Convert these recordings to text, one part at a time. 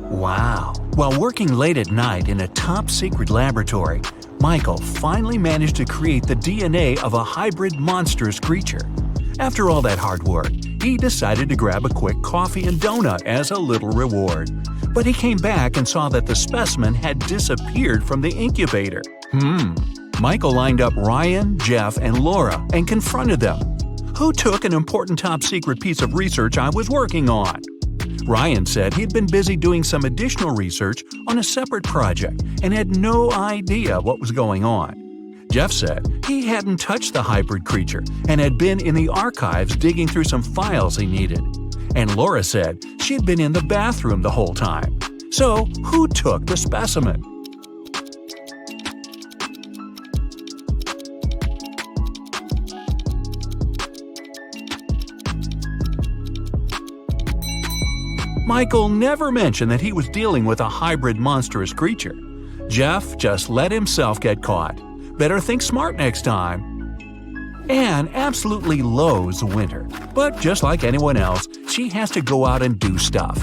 Wow! While working late at night in a top-secret laboratory, Michael finally managed to create the DNA of a hybrid monstrous creature. After all that hard work, he decided to grab a quick coffee and donut as a little reward. But he came back and saw that the specimen had disappeared from the incubator. Michael lined up Ryan, Jeff, and Laura and confronted them. Who took an important top-secret piece of research I was working on? Ryan said he'd been busy doing some additional research on a separate project and had no idea what was going on. Jeff said he hadn't touched the hybrid creature and had been in the archives digging through some files he needed. And Laura said she'd been in the bathroom the whole time. So, who took the specimen? Michael never mentioned that he was dealing with a hybrid monstrous creature. Jeff just let himself get caught. Better think smart next time. Anne absolutely loathes winter, but just like anyone else, she has to go out and do stuff.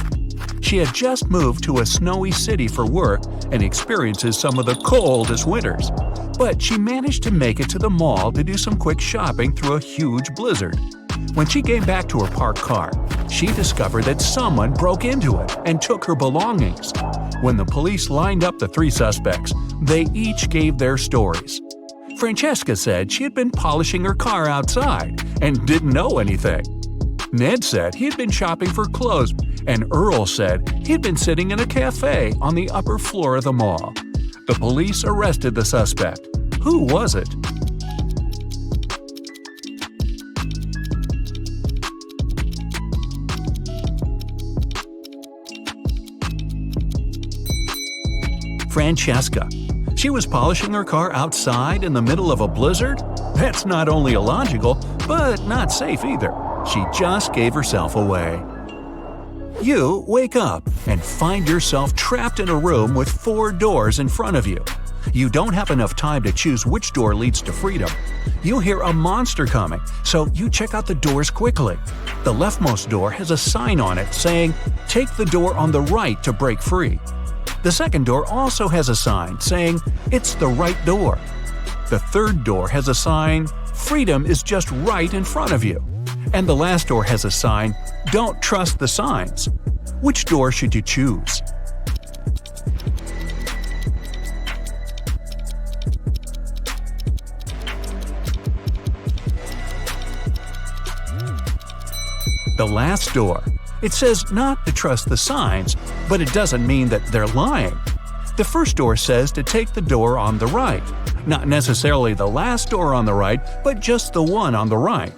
She had just moved to a snowy city for work and experiences some of the coldest winters. But she managed to make it to the mall to do some quick shopping through a huge blizzard. When she came back to her parked car, she discovered that someone broke into it and took her belongings. When the police lined up the three suspects, they each gave their stories. Francesca said she had been polishing her car outside and didn't know anything. Ned said he had been shopping for clothes, and Earl said he'd been sitting in a cafe on the upper floor of the mall. The police arrested the suspect. Who was it? Francesca. She was polishing her car outside in the middle of a blizzard? That's not only illogical, but not safe either. She just gave herself away. You wake up and find yourself trapped in a room with 4 doors in front of you. You don't have enough time to choose which door leads to freedom. You hear a monster coming, so you check out the doors quickly. The leftmost door has a sign on it saying, "Take the door on the right to break free." The second door also has a sign saying, "It's the right door." The third door has a sign, "Freedom is just right in front of you." And the last door has a sign, "Don't trust the signs." Which door should you choose? The last door. It says not to trust the signs, but it doesn't mean that they're lying. The first door says to take the door on the right. Not necessarily the last door on the right, but just the one on the right.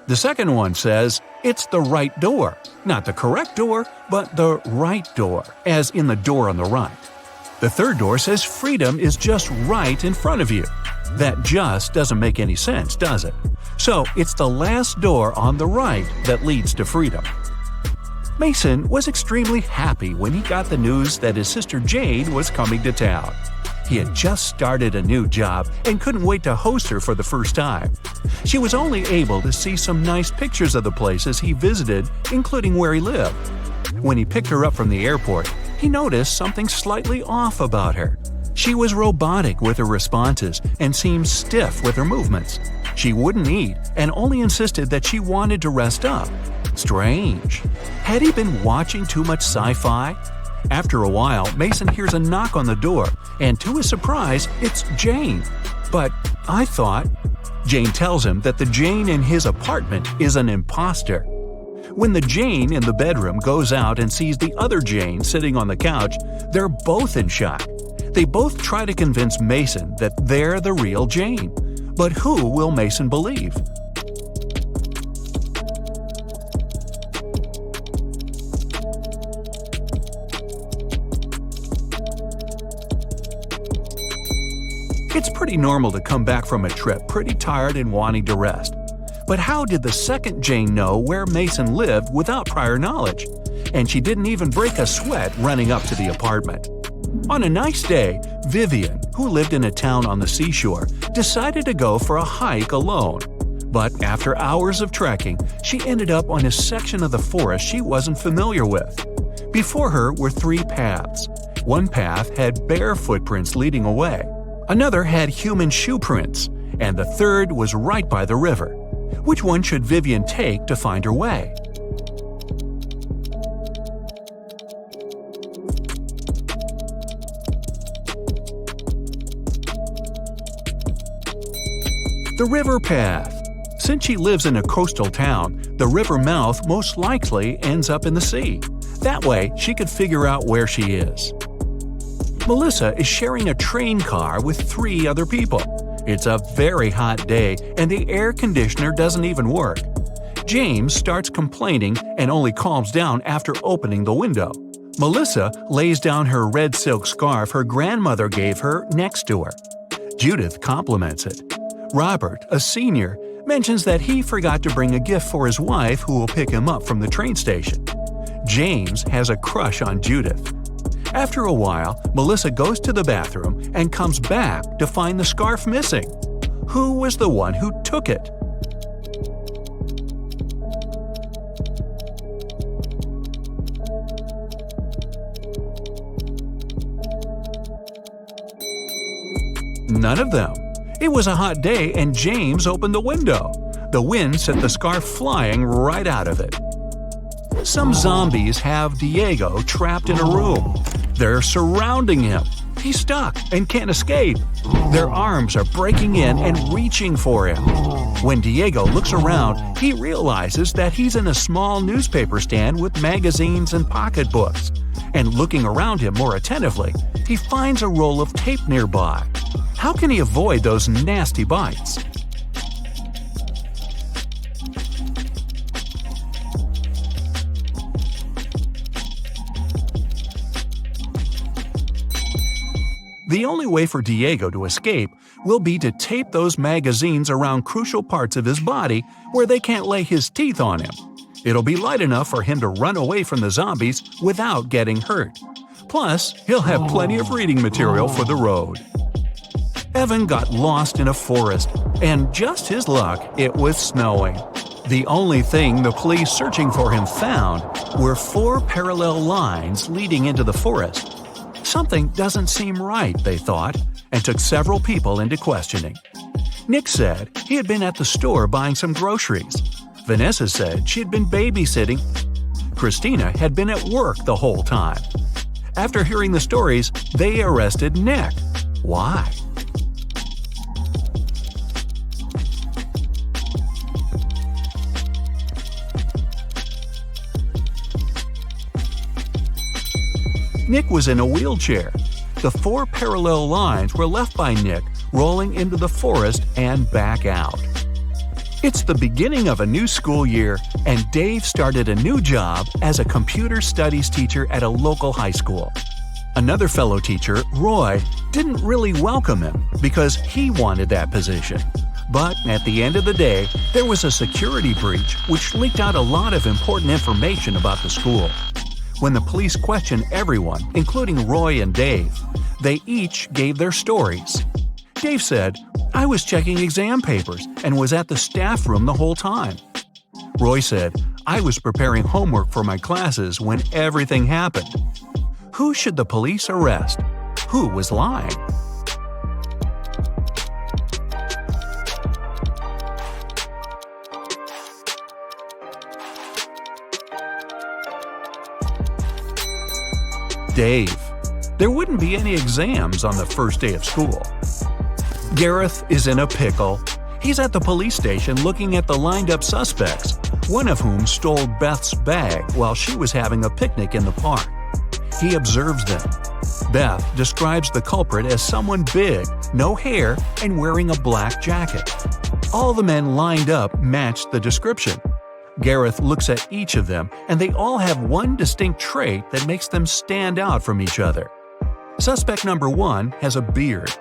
The second one says it's the right door. Not the correct door, but the right door, as in the door on the right. The third door says freedom is just right in front of you. That just doesn't make any sense, does it? So it's the last door on the right that leads to freedom. Mason was extremely happy when he got the news that his sister Jane was coming to town. He had just started a new job and couldn't wait to host her for the first time. She was only able to see some nice pictures of the places he visited, including where he lived. When he picked her up from the airport, he noticed something slightly off about her. She was robotic with her responses and seemed stiff with her movements. She wouldn't eat and only insisted that she wanted to rest up. Strange. Had he been watching too much sci-fi? After a while, Mason hears a knock on the door, and to his surprise, it's Jane. But I thought... Jane tells him that the Jane in his apartment is an imposter. When the Jane in the bedroom goes out and sees the other Jane sitting on the couch, they're both in shock. They both try to convince Mason that they're the real Jane. But who will Mason believe? It's pretty normal to come back from a trip pretty tired and wanting to rest. But how did the second Jane know where Mason lived without prior knowledge? And she didn't even break a sweat running up to the apartment. On a nice day, Vivian, who lived in a town on the seashore, decided to go for a hike alone. But after hours of trekking, she ended up on a section of the forest she wasn't familiar with. Before her were three paths. One path had bare footprints leading away, another had human shoe prints, and the third was right by the river. Which one should Vivian take to find her way? The river path. Since she lives in a coastal town, the river mouth most likely ends up in the sea. That way, she could figure out where she is. Melissa is sharing a train car with three other people. It's a very hot day and the air conditioner doesn't even work. James starts complaining and only calms down after opening the window. Melissa lays down her red silk scarf her grandmother gave her next to her. Judith compliments it. Robert, a senior, mentions that he forgot to bring a gift for his wife who will pick him up from the train station. James has a crush on Judith. After a while, Melissa goes to the bathroom and comes back to find the scarf missing. Who was the one who took it? None of them. It was a hot day and James opened the window. The wind sent the scarf flying right out of it. Some zombies have Diego trapped in a room. They're surrounding him. He's stuck and can't escape. Their arms are breaking in and reaching for him. When Diego looks around, he realizes that he's in a small newspaper stand with magazines and pocketbooks. And looking around him more attentively, he finds a roll of tape nearby. How can he avoid those nasty bites? The only way for Diego to escape will be to tape those magazines around crucial parts of his body where they can't lay his teeth on him. It'll be light enough for him to run away from the zombies without getting hurt. Plus, he'll have plenty of reading material for the road. Evan got lost in a forest, and just his luck, it was snowing. The only thing the police searching for him found were 4 parallel lines leading into the forest. Something doesn't seem right, they thought, and took several people into questioning. Nick said he had been at the store buying some groceries. Vanessa said she had been babysitting. Christina had been at work the whole time. After hearing the stories, they arrested Nick. Why? Nick was in a wheelchair. The 4 parallel lines were left by Nick rolling into the forest and back out. It's the beginning of a new school year, and Dave started a new job as a computer studies teacher at a local high school. Another fellow teacher, Roy, didn't really welcome him because he wanted that position. But at the end of the day, there was a security breach which leaked out a lot of important information about the school. When the police questioned everyone, including Roy and Dave, they each gave their stories. Dave said, "I was checking exam papers and was at the staff room the whole time." Roy said, "I was preparing homework for my classes when everything happened." Who should the police arrest? Who was lying? Dave. There wouldn't be any exams on the first day of school. Gareth is in a pickle. He's at the police station looking at the lined-up suspects, one of whom stole Beth's bag while she was having a picnic in the park. He observes them. Beth describes the culprit as someone big, no hair, and wearing a black jacket. All the men lined up matched the description. Gareth looks at each of them, and they all have one distinct trait that makes them stand out from each other. Suspect number 1 has a beard.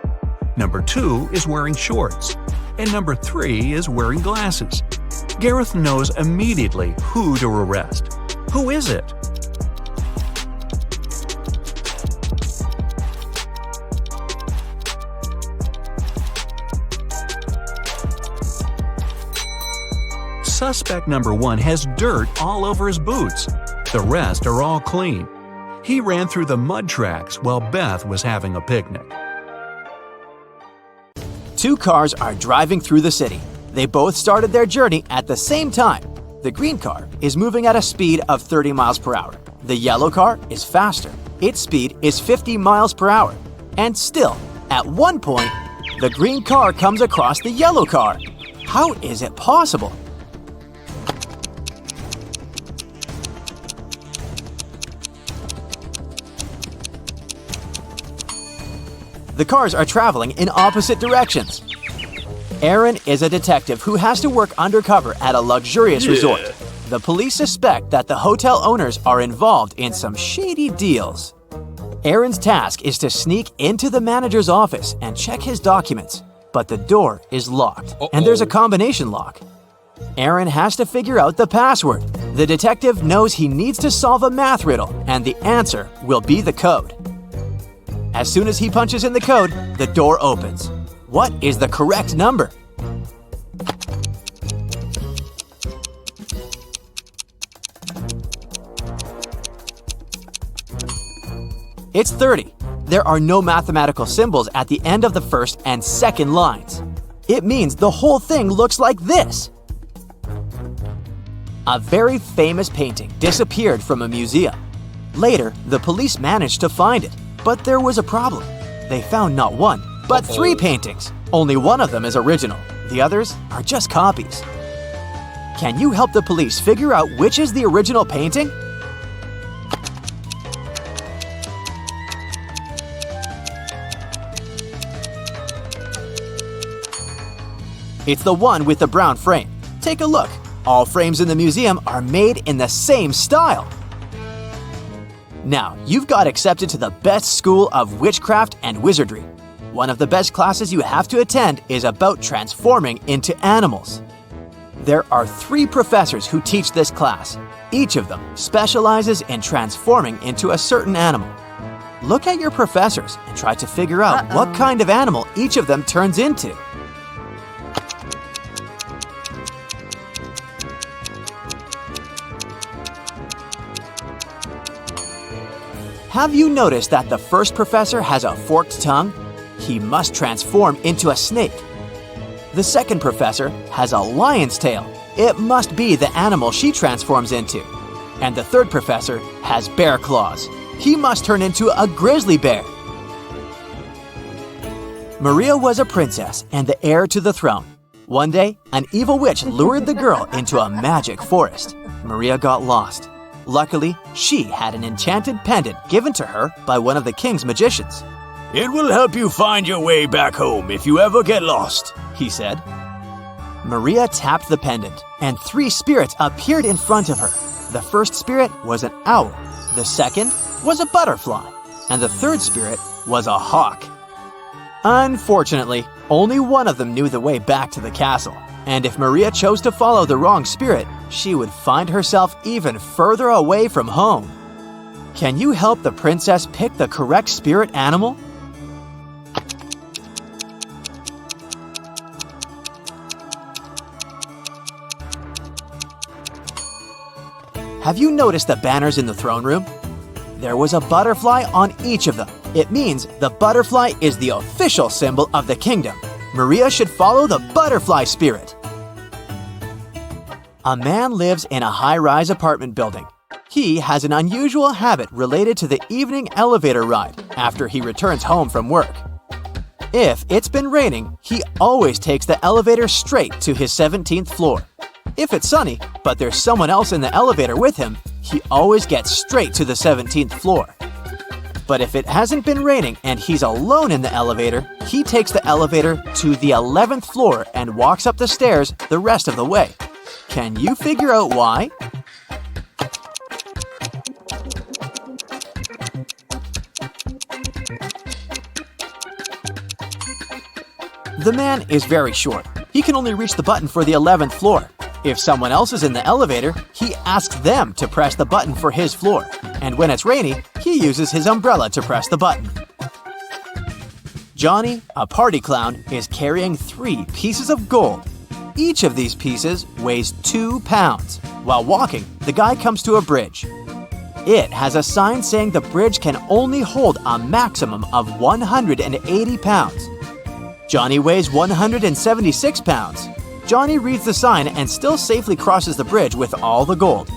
Number 2 is wearing shorts. And number 3 is wearing glasses. Gareth knows immediately who to arrest. Who is it? Suspect number 1 has dirt all over his boots. The rest are all clean. He ran through the mud tracks while Beth was having a picnic. Two cars are driving through the city. They both started their journey at the same time. The green car is moving at a speed of 30 miles per hour. The yellow car is faster. Its speed is 50 miles per hour. And still, at one point, the green car comes across the yellow car. How is it possible? The cars are traveling in opposite directions. Aaron is a detective who has to work undercover at a luxurious resort. The police suspect that the hotel owners are involved in some shady deals. Aaron's task is to sneak into the manager's office and check his documents, but the door is locked, and there's a combination lock. Aaron has to figure out the password. The detective knows he needs to solve a math riddle, and the answer will be the code. As soon as he punches in the code, the door opens. What is the correct number? It's 30. There are no mathematical symbols at the end of the first and second lines. It means the whole thing looks like this. A very famous painting disappeared from a museum. Later, the police managed to find it, but there was a problem. They found not one, but 3 paintings. Only one of them is original. The others are just copies. Can you help the police figure out which is the original painting? It's the one with the brown frame. Take a look. All frames in the museum are made in the same style. Now, you've got accepted to the best school of witchcraft and wizardry. One of the best classes you have to attend is about transforming into animals. There are 3 professors who teach this class. Each of them specializes in transforming into a certain animal. Look at your professors and try to figure out what kind of animal each of them turns into. Have you noticed that the first professor has a forked tongue? He must transform into a snake. The second professor has a lion's tail. It must be the animal she transforms into. And the third professor has bear claws. He must turn into a grizzly bear. Maria was a princess and the heir to the throne. One day, an evil witch lured the girl into a magic forest. Maria got lost. Luckily, she had an enchanted pendant given to her by one of the king's magicians. "It will help you find your way back home if you ever get lost," he said. Maria tapped the pendant, and 3 spirits appeared in front of her. The first spirit was an owl, the second was a butterfly, and the third spirit was a hawk. Unfortunately, only one of them knew the way back to the castle. And if Maria chose to follow the wrong spirit, she would find herself even further away from home. Can you help the princess pick the correct spirit animal? Have you noticed the banners in the throne room? There was a butterfly on each of them. It means the butterfly is the official symbol of the kingdom. Maria should follow the butterfly spirit. A man lives in a high-rise apartment building. He has an unusual habit related to the evening elevator ride after he returns home from work. If it's been raining, he always takes the elevator straight to his 17th floor. If it's sunny, but there's someone else in the elevator with him, he always gets straight to the 17th floor. But if it hasn't been raining and he's alone in the elevator, he takes the elevator to the 11th floor and walks up the stairs the rest of the way. Can you figure out why? The man is very short. He can only reach the button for the 11th floor. If someone else is in the elevator, he asks them to press the button for his floor. And when it's rainy, he uses his umbrella to press the button. Johnny, a party clown, is carrying 3 pieces of gold. Each of these pieces weighs 2 pounds. While walking, the guy comes to a bridge. It has a sign saying the bridge can only hold a maximum of 180 pounds. Johnny weighs 176 pounds. Johnny reads the sign and still safely crosses the bridge with all the gold.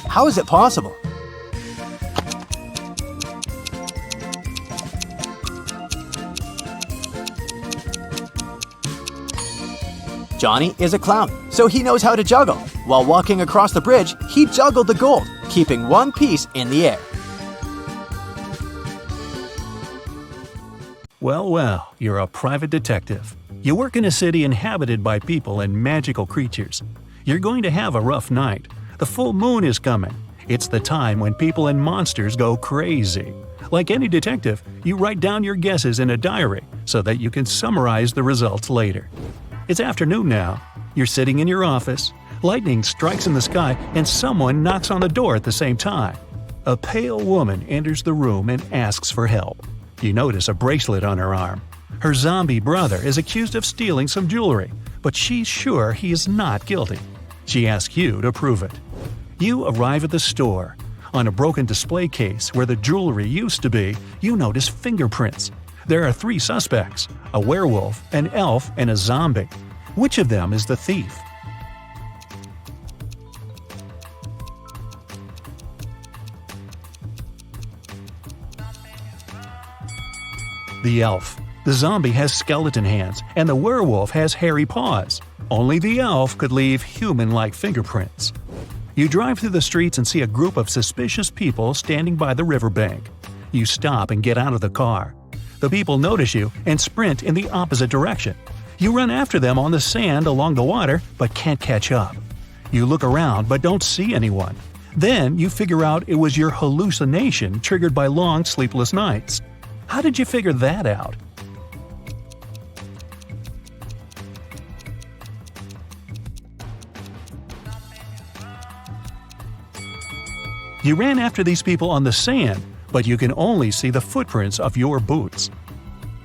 How is it possible? Johnny is a clown, so he knows how to juggle. While walking across the bridge, he juggled the gold, keeping one piece in the air. Well, you're a private detective. You work in a city inhabited by people and magical creatures. You're going to have a rough night. The full moon is coming. It's the time when people and monsters go crazy. Like any detective, you write down your guesses in a diary so that you can summarize the results later. It's afternoon now. You're sitting in your office. Lightning strikes in the sky and someone knocks on the door at the same time. A pale woman enters the room and asks for help. You notice a bracelet on her arm. Her zombie brother is accused of stealing some jewelry, but she's sure he is not guilty. She asks you to prove it. You arrive at the store. On a broken display case where the jewelry used to be, you notice fingerprints. There are 3 suspects: a werewolf, an elf, and a zombie. Which of them is the thief? The elf. The zombie has skeleton hands, and the werewolf has hairy paws. Only the elf could leave human-like fingerprints. You drive through the streets and see a group of suspicious people standing by the riverbank. You stop and get out of the car. The people notice you and sprint in the opposite direction. You run after them on the sand along the water, but can't catch up. You look around but don't see anyone. Then you figure out it was your hallucination triggered by long sleepless nights. How did you figure that out? You ran after these people on the sand, but you can only see the footprints of your boots.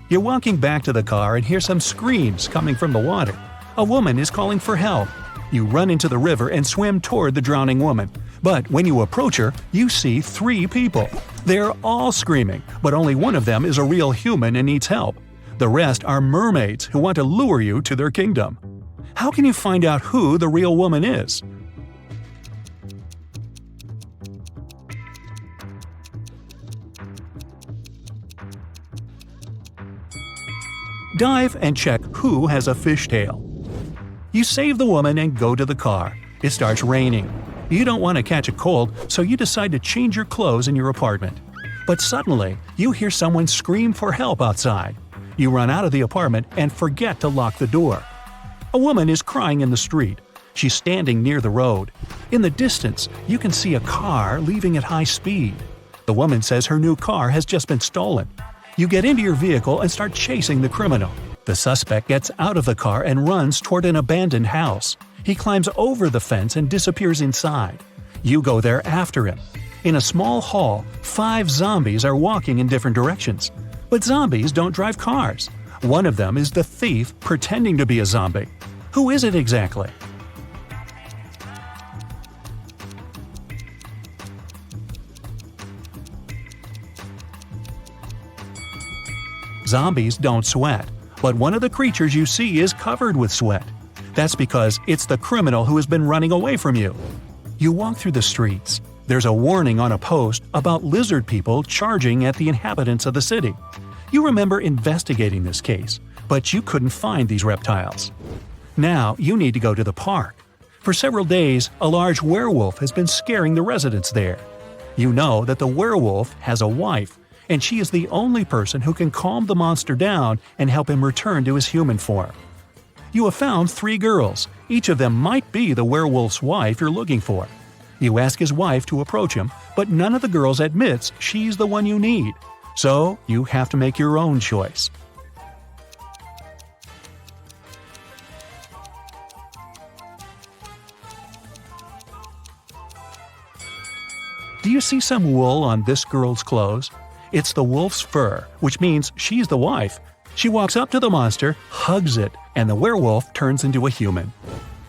You're walking back to the car and hear some screams coming from the water. A woman is calling for help. You run into the river and swim toward the drowning woman. But when you approach her, you see 3 people. They're all screaming, but only one of them is a real human and needs help. The rest are mermaids who want to lure you to their kingdom. How can you find out who the real woman is? Dive and check who has a fishtail. You save the woman and go to the car. It starts raining. You don't want to catch a cold, so you decide to change your clothes in your apartment. But suddenly, you hear someone scream for help outside. You run out of the apartment and forget to lock the door. A woman is crying in the street. She's standing near the road. In the distance, you can see a car leaving at high speed. The woman says her new car has just been stolen. You get into your vehicle and start chasing the criminal. The suspect gets out of the car and runs toward an abandoned house. He climbs over the fence and disappears inside. You go there after him. In a small hall, 5 zombies are walking in different directions. But zombies don't drive cars. One of them is the thief pretending to be a zombie. Who is it exactly? Zombies don't sweat, but one of the creatures you see is covered with sweat. That's because it's the criminal who has been running away from you. You walk through the streets. There's a warning on a post about lizard people charging at the inhabitants of the city. You remember investigating this case, but you couldn't find these reptiles. Now you need to go to the park. For several days, a large werewolf has been scaring the residents there. You know that the werewolf has a wife, and she is the only person who can calm the monster down and help him return to his human form. You have found 3 girls. Each of them might be the werewolf's wife you're looking for. You ask his wife to approach him, but none of the girls admits she's the one you need. So you have to make your own choice. Do you see some wool on this girl's clothes? It's the wolf's fur, which means she's the wife. She walks up to the monster, hugs it, and the werewolf turns into a human.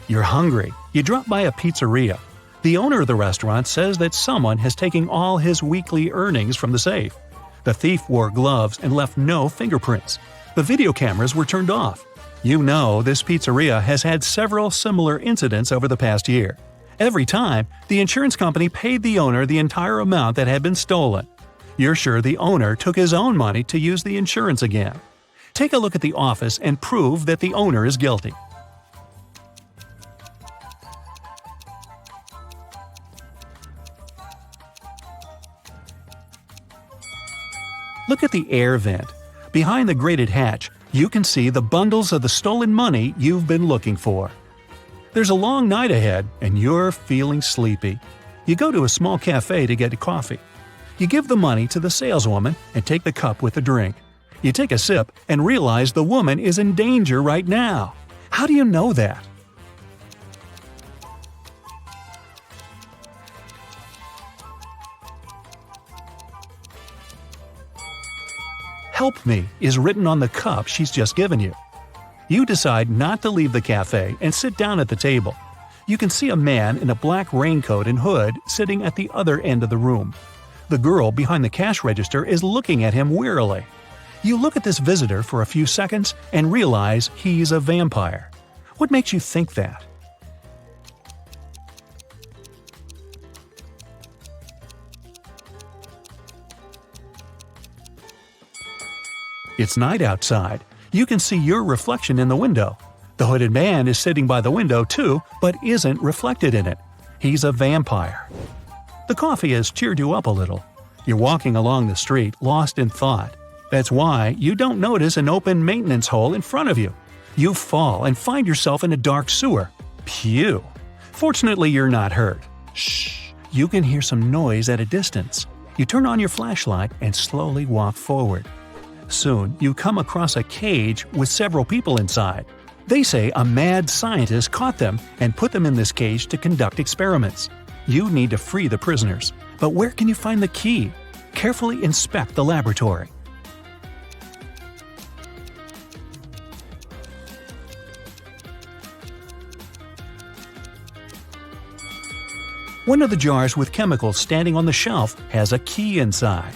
You're hungry. You drop by a pizzeria. The owner of the restaurant says that someone has taken all his weekly earnings from the safe. The thief wore gloves and left no fingerprints. The video cameras were turned off. You know this pizzeria has had several similar incidents over the past year. Every time, the insurance company paid the owner the entire amount that had been stolen. You're sure the owner took his own money to use the insurance again. Take a look at the office and prove that the owner is guilty. Look at the air vent. Behind the grated hatch, you can see the bundles of the stolen money you've been looking for. There's a long night ahead, and you're feeling sleepy. You go to a small cafe to get a coffee. You give the money to the saleswoman and take the cup with the drink. You take a sip and realize the woman is in danger right now. How do you know that? "Help me" is written on the cup she's just given you. You decide not to leave the cafe and sit down at the table. You can see a man in a black raincoat and hood sitting at the other end of the room. The girl behind the cash register is looking at him wearily. You look at this visitor for a few seconds and realize he's a vampire. What makes you think that? It's night outside. You can see your reflection in the window. The hooded man is sitting by the window too, but isn't reflected in it. He's a vampire. The coffee has cheered you up a little. You're walking along the street, lost in thought. That's why you don't notice an open maintenance hole in front of you. You fall and find yourself in a dark sewer. Phew! Fortunately, you're not hurt. Shh! You can hear some noise at a distance. You turn on your flashlight and slowly walk forward. Soon, you come across a cage with several people inside. They say a mad scientist caught them and put them in this cage to conduct experiments. You need to free the prisoners. But where can you find the key? Carefully inspect the laboratory. One of the jars with chemicals standing on the shelf has a key inside.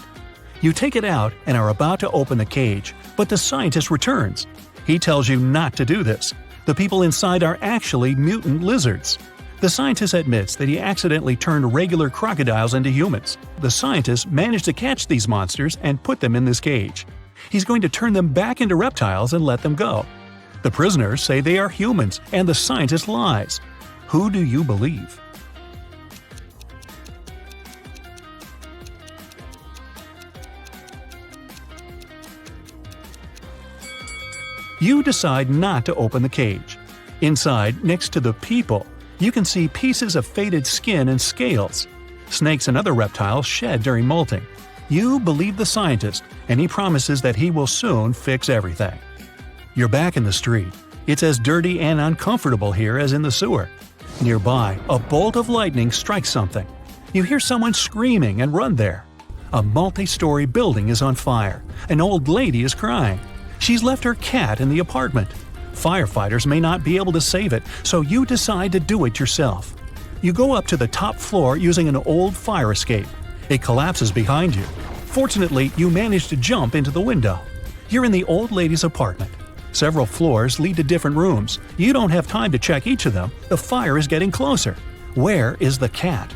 You take it out and are about to open the cage, but the scientist returns. He tells you not to do this. The people inside are actually mutant lizards. The scientist admits that he accidentally turned regular crocodiles into humans. The scientist managed to catch these monsters and put them in this cage. He's going to turn them back into reptiles and let them go. The prisoners say they are humans, and the scientist lies. Who do you believe? You decide not to open the cage. Inside, next to the people, you can see pieces of faded skin and scales. Snakes and other reptiles shed during molting. You believe the scientist, and he promises that he will soon fix everything. You're back in the street. It's as dirty and uncomfortable here as in the sewer. Nearby, a bolt of lightning strikes something. You hear someone screaming and run there. A multi-story building is on fire. An old lady is crying. She's left her cat in the apartment. Firefighters may not be able to save it, so you decide to do it yourself. You go up to the top floor using an old fire escape. It collapses behind you. Fortunately, you manage to jump into the window. You're in the old lady's apartment. Several floors lead to different rooms. You don't have time to check each of them. The fire is getting closer. Where is the cat?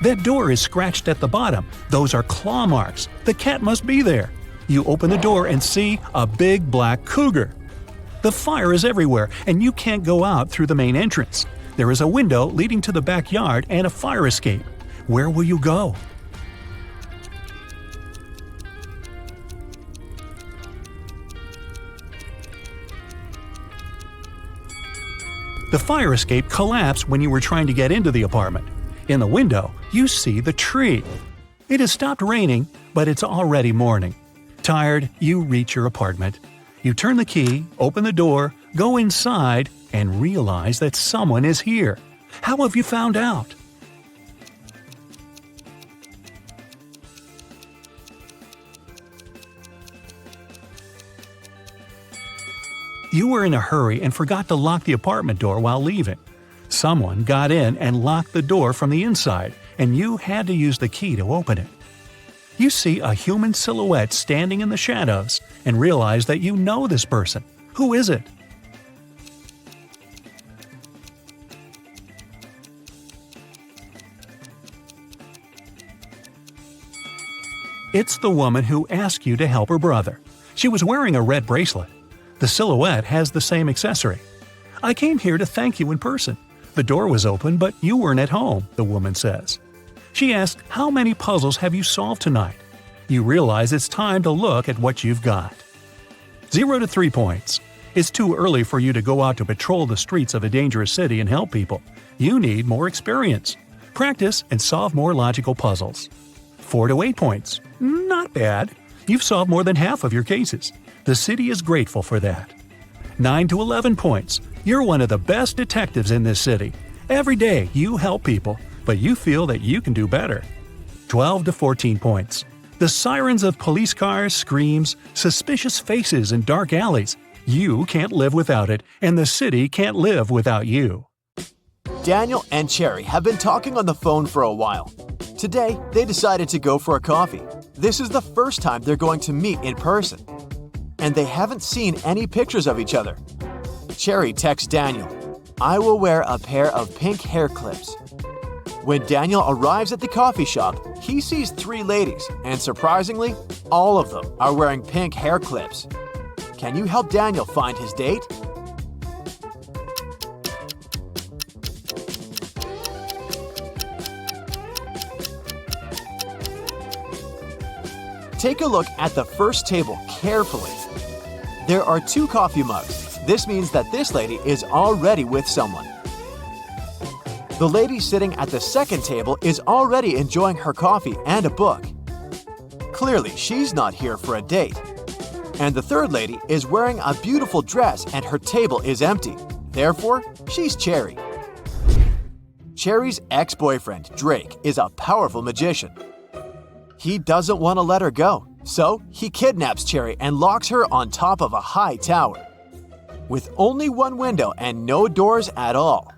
That door is scratched at the bottom. Those are claw marks. The cat must be there. You open the door and see a big black cougar. The fire is everywhere, and you can't go out through the main entrance. There is a window leading to the backyard and a fire escape. Where will you go? The fire escape collapsed when you were trying to get into the apartment. In the window, you see the tree. It has stopped raining, but it's already morning. Tired, you reach your apartment. You turn the key, open the door, go inside, and realize that someone is here. How have you found out? You were in a hurry and forgot to lock the apartment door while leaving. Someone got in and locked the door from the inside, and you had to use the key to open it. You see a human silhouette standing in the shadows and realize that you know this person. Who is it? It's the woman who asked you to help her brother. She was wearing a red bracelet. The silhouette has the same accessory. I came here to thank you in person. The door was open, but you weren't at home, the woman says. She asked, how many puzzles have you solved tonight? You realize it's time to look at what you've got. 0 to 3 points. It's too early for you to go out to patrol the streets of a dangerous city and help people. You need more experience. Practice and solve more logical puzzles. 4 to 8 points. Not bad. You've solved more than half of your cases. The city is grateful for that. 9 to 11 points. You're one of the best detectives in this city. Every day you help people, but you feel that you can do better. 12 to 14 points. The sirens of police cars, screams, suspicious faces in dark alleys. You can't live without it, and the city can't live without you. Daniel and Cherry have been talking on the phone for a while. Today, they decided to go for a coffee. This is the first time they're going to meet in person. And they haven't seen any pictures of each other. Cherry texts Daniel, "I will wear a pair of pink hair clips." When Daniel arrives at the coffee shop, he sees 3 ladies, and surprisingly, all of them are wearing pink hair clips. Can you help Daniel find his date? Take a look at the first table carefully. There are 2 coffee mugs. This means that this lady is already with someone. The lady sitting at the second table is already enjoying her coffee and a book. Clearly, she's not here for a date. And the third lady is wearing a beautiful dress and her table is empty. Therefore, she's Cherry. Cherry's ex-boyfriend, Drake, is a powerful magician. He doesn't want to let her go, so he kidnaps Cherry and locks her on top of a high tower, with only 1 window and no doors at all.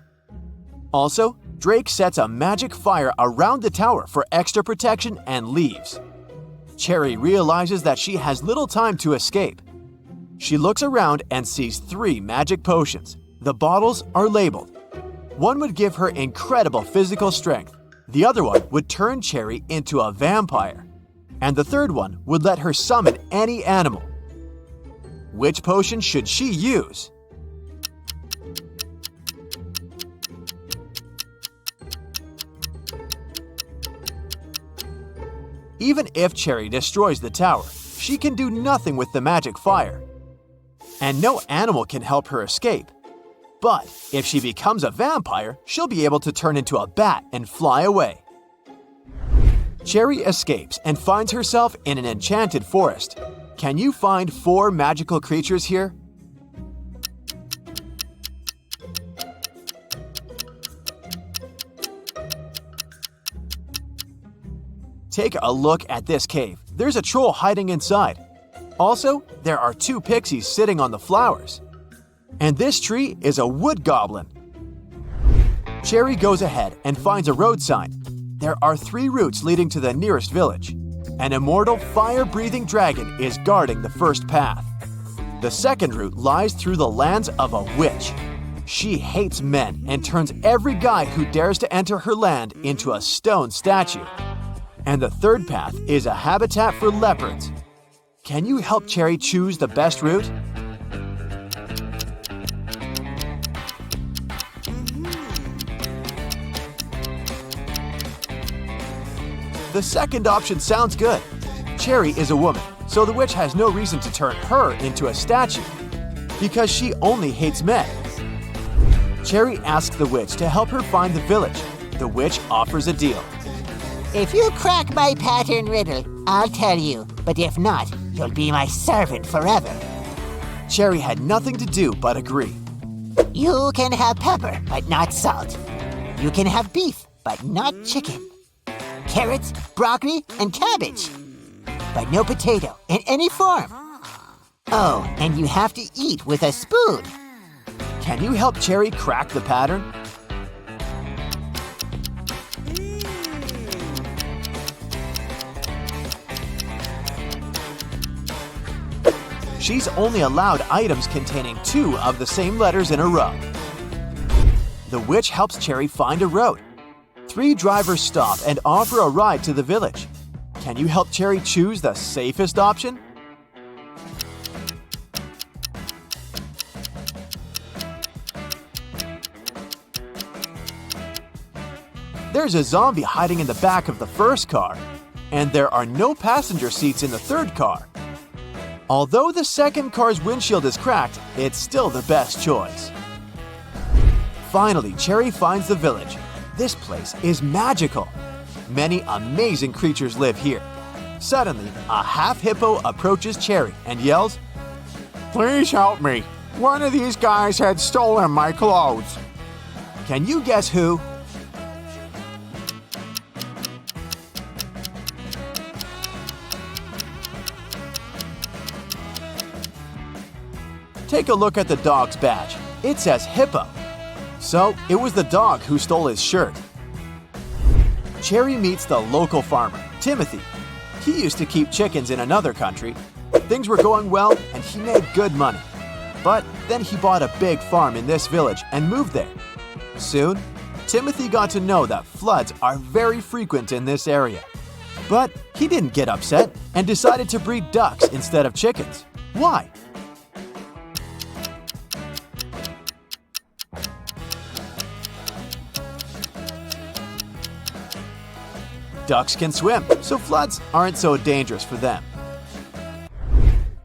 Also, Drake sets a magic fire around the tower for extra protection and leaves. Cherry realizes that she has little time to escape. She looks around and sees 3 magic potions. The bottles are labeled. One would give her incredible physical strength. The other one would turn Cherry into a vampire. And the third one would let her summon any animal. Which potion should she use? Even if Cherry destroys the tower, she can do nothing with the magic fire. And no animal can help her escape. But if she becomes a vampire, she'll be able to turn into a bat and fly away. Cherry escapes and finds herself in an enchanted forest. Can you find 4 magical creatures here? Take a look at this cave. There's a troll hiding inside. Also, there are 2 pixies sitting on the flowers. And this tree is a wood goblin. Cherry goes ahead and finds a road sign. There are 3 routes leading to the nearest village. An immortal fire-breathing dragon is guarding the first path. The second route lies through the lands of a witch. She hates men and turns every guy who dares to enter her land into a stone statue. And the third path is a habitat for leopards. Can you help Cherry choose the best route? The second option sounds good. Cherry is a woman, so the witch has no reason to turn her into a statue, because she only hates men. Cherry asks the witch to help her find the village. The witch offers a deal. If you crack my pattern riddle, I'll tell you. But if not, you'll be my servant forever. Cherry had nothing to do but agree. You can have pepper, but not salt. You can have beef, but not chicken. Carrots, broccoli, and cabbage. But no potato in any form. Oh, and you have to eat with a spoon. Can you help Cherry crack the pattern? She's only allowed items containing 2 of the same letters in a row. The witch helps Cherry find a road. 3 drivers stop and offer a ride to the village. Can you help Cherry choose the safest option? There's a zombie hiding in the back of the first car, and there are no passenger seats in the third car. Although the second car's windshield is cracked, it's still the best choice. Finally, Cherry finds the village. This place is magical. Many amazing creatures live here. Suddenly, a half hippo approaches Cherry and yells, Please help me. One of these guys had stolen my clothes. Can you guess who? Take a look at the dog's badge. It says hippo. So, it was the dog who stole his shirt. Cherry meets the local farmer, Timothy. He used to keep chickens in another country. Things were going well and he made good money. But then he bought a big farm in this village and moved there. Soon, Timothy got to know that floods are very frequent in this area. But he didn't get upset and decided to breed ducks instead of chickens. Why? Ducks can swim, so floods aren't so dangerous for them.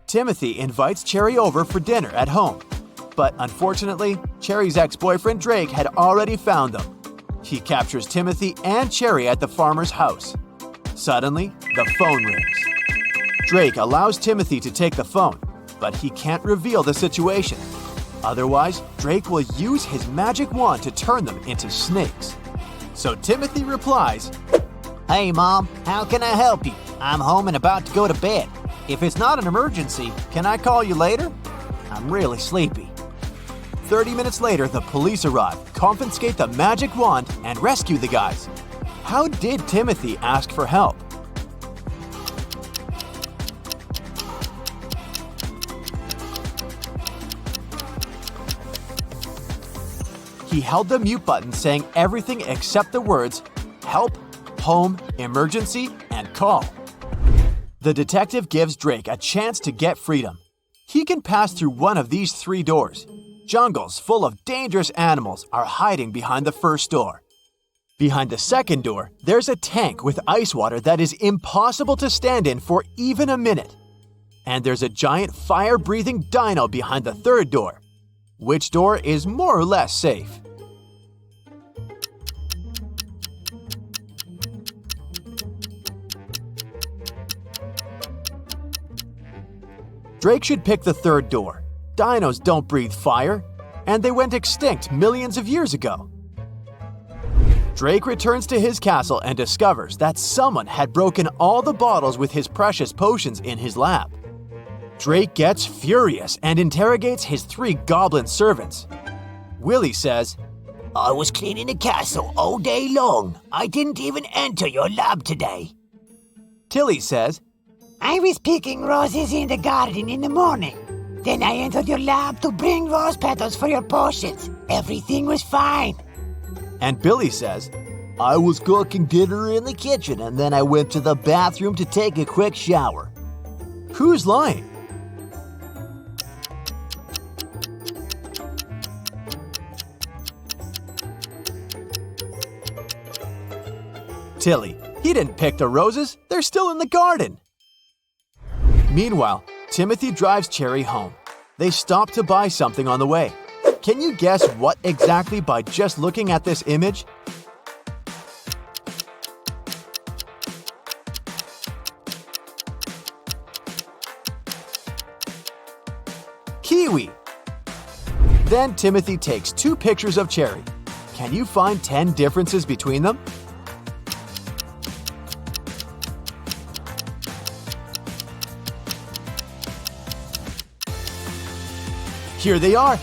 Timothy invites Cherry over for dinner at home. But unfortunately, Cherry's ex-boyfriend Drake had already found them. He captures Timothy and Cherry at the farmer's house. Suddenly, the phone rings. Drake allows Timothy to take the phone, but he can't reveal the situation. Otherwise, Drake will use his magic wand to turn them into snakes. So Timothy replies, Hey, Mom, how can I help you? I'm home and about to go to bed. If it's not an emergency, can I call you later? I'm really sleepy. 30 minutes later, the police arrive, confiscate the magic wand, and rescue the guys. How did Timothy ask for help? He held the mute button saying everything except the words, help, home, emergency, and call. The detective gives Drake a chance to get freedom. He can pass through one of these 3 doors. Jungles full of dangerous animals are hiding behind the first door. Behind the second door, there's a tank with ice water that is impossible to stand in for even a minute. And there's a giant fire-breathing dino behind the third door. Which door is more or less safe? Drake should pick the third door. Dinos don't breathe fire, and they went extinct millions of years ago. Drake returns to his castle and discovers that someone had broken all the bottles with his precious potions in his lab. Drake gets furious and interrogates his 3 goblin servants. Willie says, I was cleaning the castle all day long. I didn't even enter your lab today. Tilly says, I was picking roses in the garden in the morning. Then I entered your lab to bring rose petals for your potions. Everything was fine. And Billy says, I was cooking dinner in the kitchen and then I went to the bathroom to take a quick shower. Who's lying? Tilly. He didn't pick the roses. They're still in the garden. Meanwhile, Timothy drives Cherry home. They stop to buy something on the way. Can you guess what exactly by just looking at this image? Kiwi! Then Timothy takes 2 pictures of Cherry. Can you find 10 differences between them? Here they are.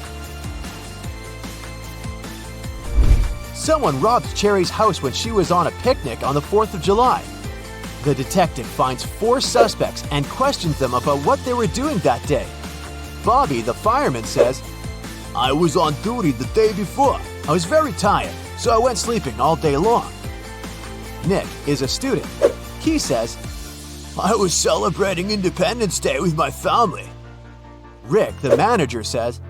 Someone robbed Cherry's house when she was on a picnic on the 4th of July. The detective finds 4 suspects and questions them about what they were doing that day. Bobby, the fireman, says, I was on duty the day before. I was very tired, so I went sleeping all day long. Nick is a student. He says, I was celebrating Independence Day with my family. Rick, the manager, says,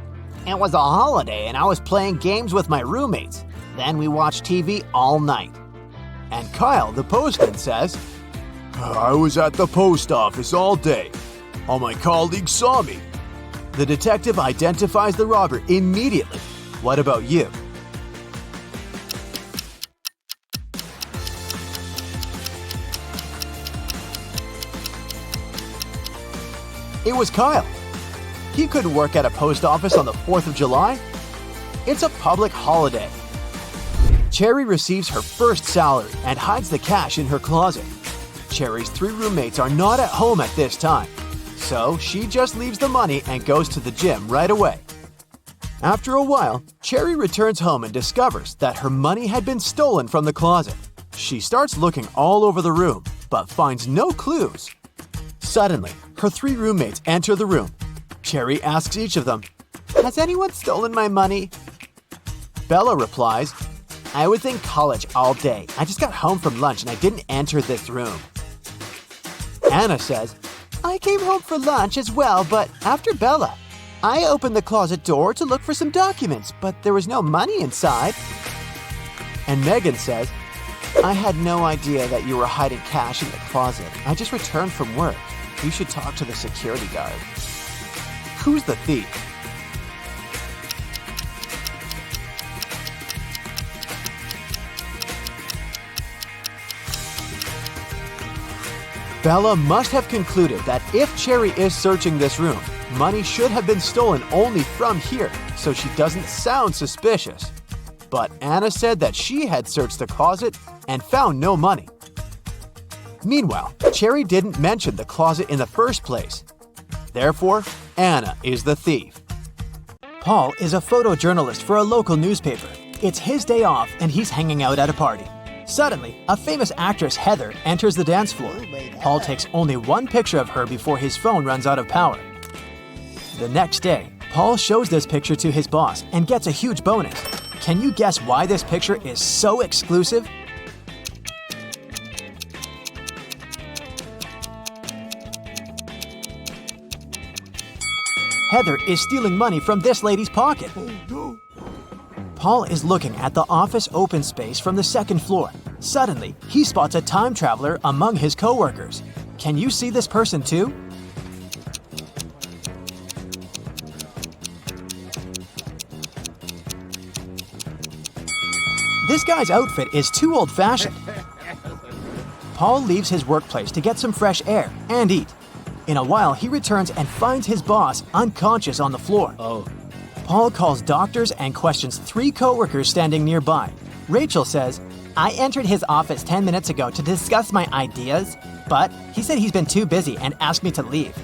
It was a holiday and I was playing games with my roommates. Then we watched TV all night. And Kyle, the postman, says, I was at the post office all day. All my colleagues saw me. The detective identifies the robber immediately. What about you? It was Kyle. He couldn't work at a post office on the 4th of July. It's a public holiday. Cherry receives her first salary and hides the cash in her closet. Cherry's 3 roommates are not at home at this time, so she just leaves the money and goes to the gym right away. After a while, Cherry returns home and discovers that her money had been stolen from the closet. She starts looking all over the room, but finds no clues. Suddenly, her 3 roommates enter the room. Cherry asks each of them, "Has anyone stolen my money?" Bella replies, "I was in college all day. I just got home from lunch and I didn't enter this room." Anna says, "I came home for lunch as well, but after Bella. I opened the closet door to look for some documents, but there was no money inside." And Megan says, "I had no idea that you were hiding cash in the closet. I just returned from work. You should talk to the security guard." Who's the thief? Bella must have concluded that if Cherry is searching this room, money should have been stolen only from here, so she doesn't sound suspicious. But Anna said that she had searched the closet and found no money. Meanwhile, Cherry didn't mention the closet in the first place. Therefore, Anna is the thief. Paul is a photojournalist for a local newspaper. It's his day off and he's hanging out at a party. Suddenly, a famous actress, Heather, enters the dance floor. Paul takes only one picture of her before his phone runs out of power. The next day, Paul shows this picture to his boss and gets a huge bonus. Can you guess why this picture is so exclusive? Heather is stealing money from this lady's pocket. Paul is looking at the office open space from the second floor. Suddenly, he spots a time traveler among his coworkers. Can you see this person too? This guy's outfit is too old-fashioned. Paul leaves his workplace to get some fresh air and eat. In a while, he returns and finds his boss unconscious on the floor. Paul calls doctors and questions 3 coworkers standing nearby. Rachel says, "I entered his office 10 minutes ago to discuss my ideas, but he said he's been too busy and asked me to leave."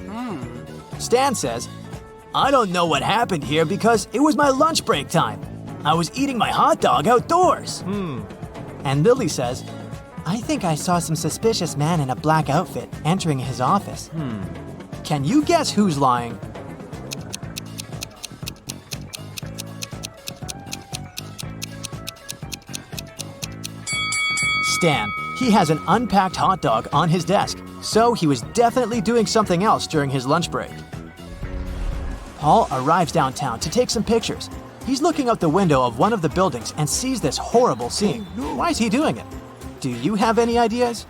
Stan says, "I don't know what happened here because it was my lunch break time. I was eating my hot dog outdoors." And Lily says, "I think I saw some suspicious man in a black outfit entering his office." Can you guess who's lying? Stan. He has an unpacked hot dog on his desk, so he was definitely doing something else during his lunch break. Paul arrives downtown to take some pictures. He's looking out the window of one of the buildings and sees this horrible scene. Why is he doing it? Do you have any ideas?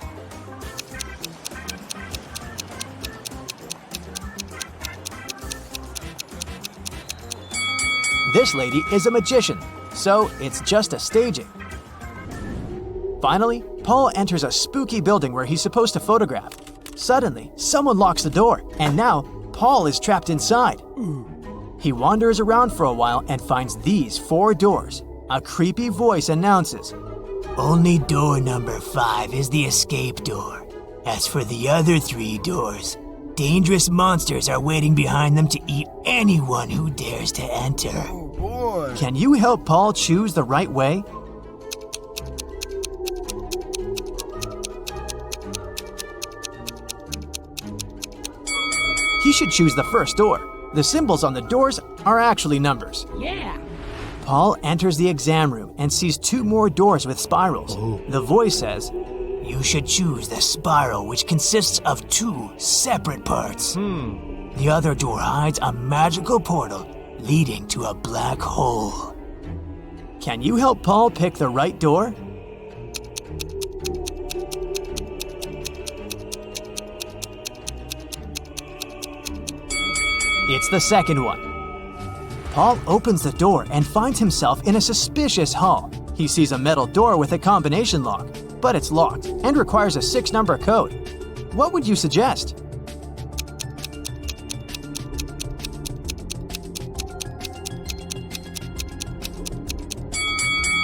This lady is a magician, so it's just a staging. Finally, Paul enters a spooky building where he's supposed to photograph. Suddenly, someone locks the door, and now Paul is trapped inside. He wanders around for a while and finds these 4 doors. A creepy voice announces, Only door number 5 is the escape door. As for the other 3 doors, dangerous monsters are waiting behind them to eat anyone who dares to enter. Can you help Paul choose the right way? He should choose the first door. The symbols on the doors are actually numbers. Yeah. Paul enters the exam room and sees 2 more doors with spirals. The voice says, You should choose the spiral, which consists of 2 separate parts. The other door hides a magical portal leading to a black hole. Can you help Paul pick the right door? It's the second one. Paul opens the door and finds himself in a suspicious hall. He sees a metal door with a combination lock, but it's locked and requires a 6-number code. What would you suggest?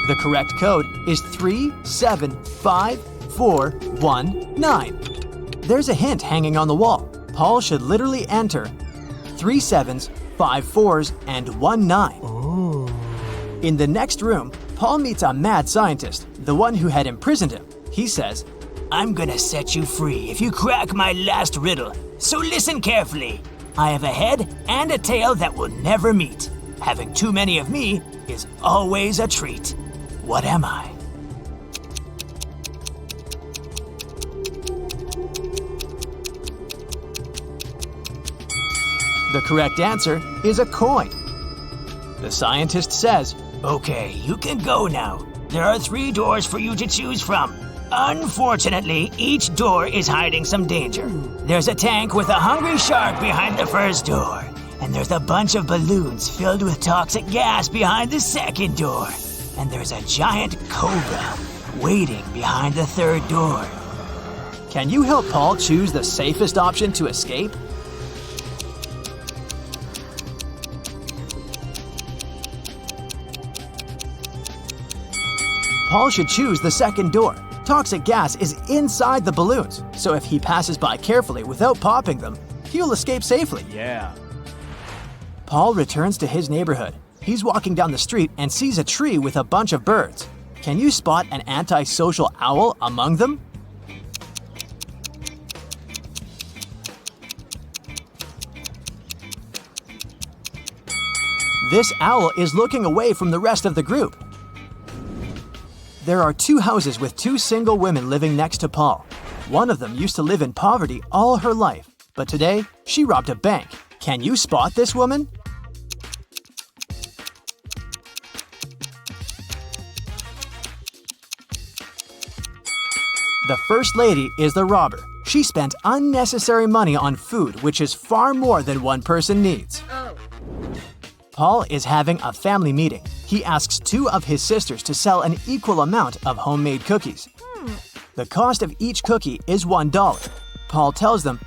The correct code is 375419. There's a hint hanging on the wall. Paul should literally enter 3 7s, 5 4s, and 1 9. In the next room, Paul meets a mad scientist, the one who had imprisoned him. He says, I'm gonna set you free if you crack my last riddle. So listen carefully. I have a head and a tail that will never meet. Having too many of me is always a treat. What am I? the correct answer is a coin. The scientist says, Okay, you can go now. There are 3 doors for you to choose from. Unfortunately, each door is hiding some danger. There's a tank with a hungry shark behind the first door. And there's a bunch of balloons filled with toxic gas behind the second door. And there's a giant cobra waiting behind the third door. Can you help Paul choose the safest option to escape? Paul should choose the second door. Toxic gas is inside the balloons, so if he passes by carefully without popping them, he'll escape safely. Yeah. Paul returns to his neighborhood. He's walking down the street and sees a tree with a bunch of birds. Can you spot an antisocial owl among them? This owl is looking away from the rest of the group. There are 2 houses with 2 single women living next to Paul. One of them used to live in poverty all her life, but today she robbed a bank. Can you spot this woman? The first lady is the robber. She spent unnecessary money on food, which is far more than one person needs. Paul is having a family meeting. He asks 2 of his sisters to sell an equal amount of homemade cookies. The cost of each cookie is $1. Paul tells them,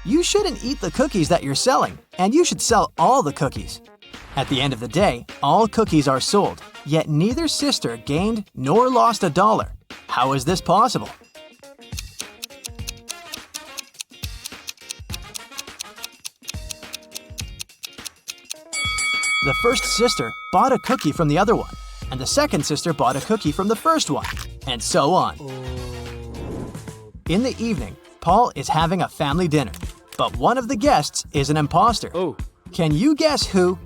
"You shouldn't eat the cookies that you're selling, and you should sell all the cookies." At the end of the day, all cookies are sold, yet neither sister gained nor lost $1. How is this possible? The first sister bought a cookie from the other one, and the second sister bought a cookie from the first one, and so on. In the evening, Paul is having a family dinner, but one of the guests is an imposter. Oh. Can you guess who?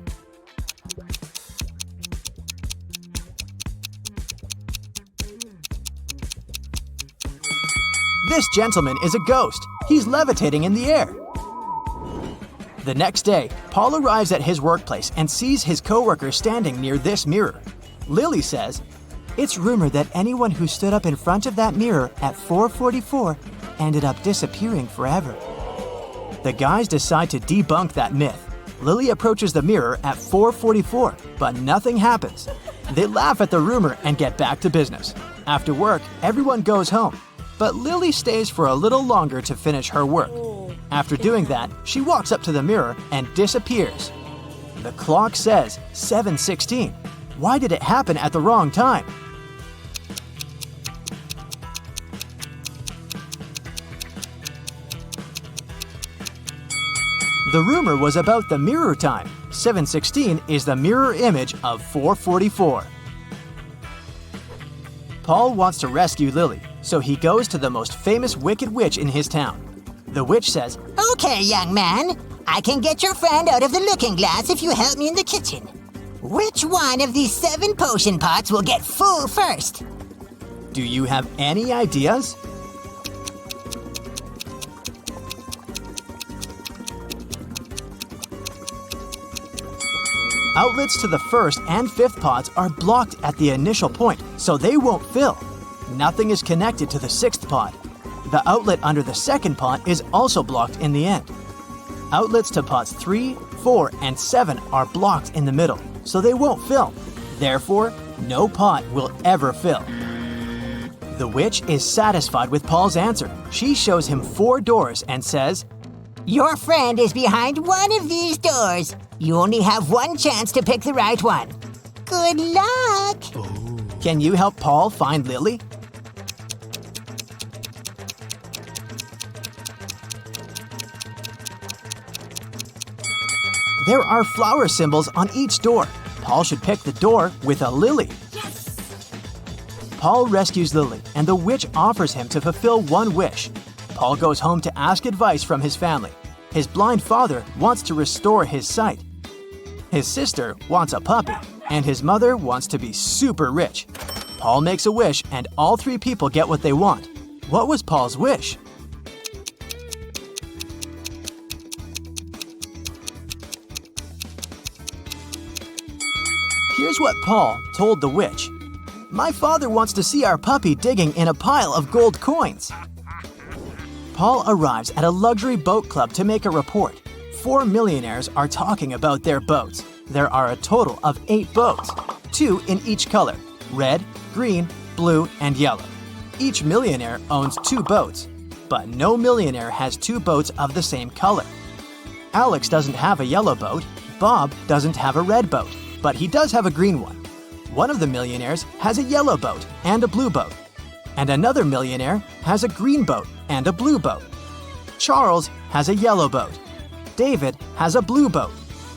This gentleman is a ghost. He's levitating in the air. The next day, Paul arrives at his workplace and sees his coworker standing near this mirror. Lily says, "It's rumored that anyone who stood up in front of that mirror at 4:44 ended up disappearing forever." The guys decide to debunk that myth. Lily approaches the mirror at 4:44, but nothing happens. They laugh at the rumor and get back to business. After work, everyone goes home, but Lily stays for a little longer to finish her work. After doing that, she walks up to the mirror and disappears. The clock says 7:16. Why did it happen at the wrong time? The rumor was about the mirror time. 716 is the mirror image of 444. Paul wants to rescue Lily, so he goes to the most famous wicked witch in his town. The witch says, Okay, young man. I can get your friend out of the looking glass if you help me in the kitchen. Which one of these 7 potion pots will get full first? "Do you have any ideas?" Outlets to the first and fifth pots are blocked at the initial point, so they won't fill. Nothing is connected to the sixth pot. The outlet under the second pot is also blocked in the end. Outlets to pots 3, 4, and 7 are blocked in the middle, so they won't fill. Therefore, no pot will ever fill. The witch is satisfied with Paul's answer. She shows him 4 doors and says, Your friend is behind one of these doors. You only have one chance to pick the right one. Good luck! "Can you help Paul find Lily?" There are flower symbols on each door. Paul should pick the door with a lily. Paul rescues Lily, and the witch offers him to fulfill one wish. Paul goes home to ask advice from his family. His blind father wants to restore his sight. His sister wants a puppy, and his mother wants to be super rich. Paul makes a wish, and all 3 people get what they want. What was Paul's wish? Here's what Paul told the witch. "My father wants to see our puppy digging in a pile of gold coins." Paul arrives at a luxury boat club to make a report. 4 millionaires are talking about their boats. There are a total of 8 boats, 2 in each color: red, green, blue, and yellow. Each millionaire owns 2 boats, but no millionaire has 2 boats of the same color. Alex doesn't have a yellow boat, Bob doesn't have a red boat, but he does have a green one. One of the millionaires has a yellow boat and a blue boat, and another millionaire has a green boat and a blue boat. Charles has a yellow boat. David has a blue boat,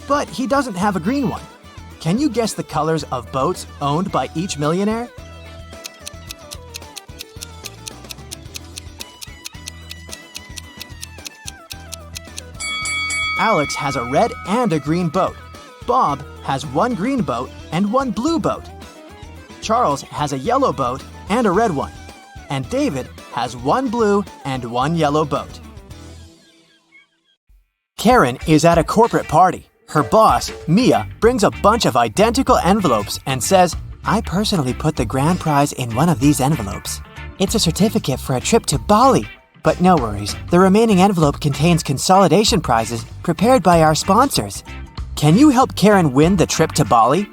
but he doesn't have a green one. Can you guess the colors of boats owned by each millionaire? Alex has a red and a green boat. Bob has 1 green boat and 1 blue boat. Charles has a yellow boat and a red one. And David has 1 blue and 1 yellow boat. Karen is at a corporate party. Her boss, Mia, brings a bunch of identical envelopes and says, "I personally put the grand prize in one of these envelopes. It's a certificate for a trip to Bali. But no worries, the remaining envelope contains consolidation prizes prepared by our sponsors. Can you help Karen win the trip to Bali?"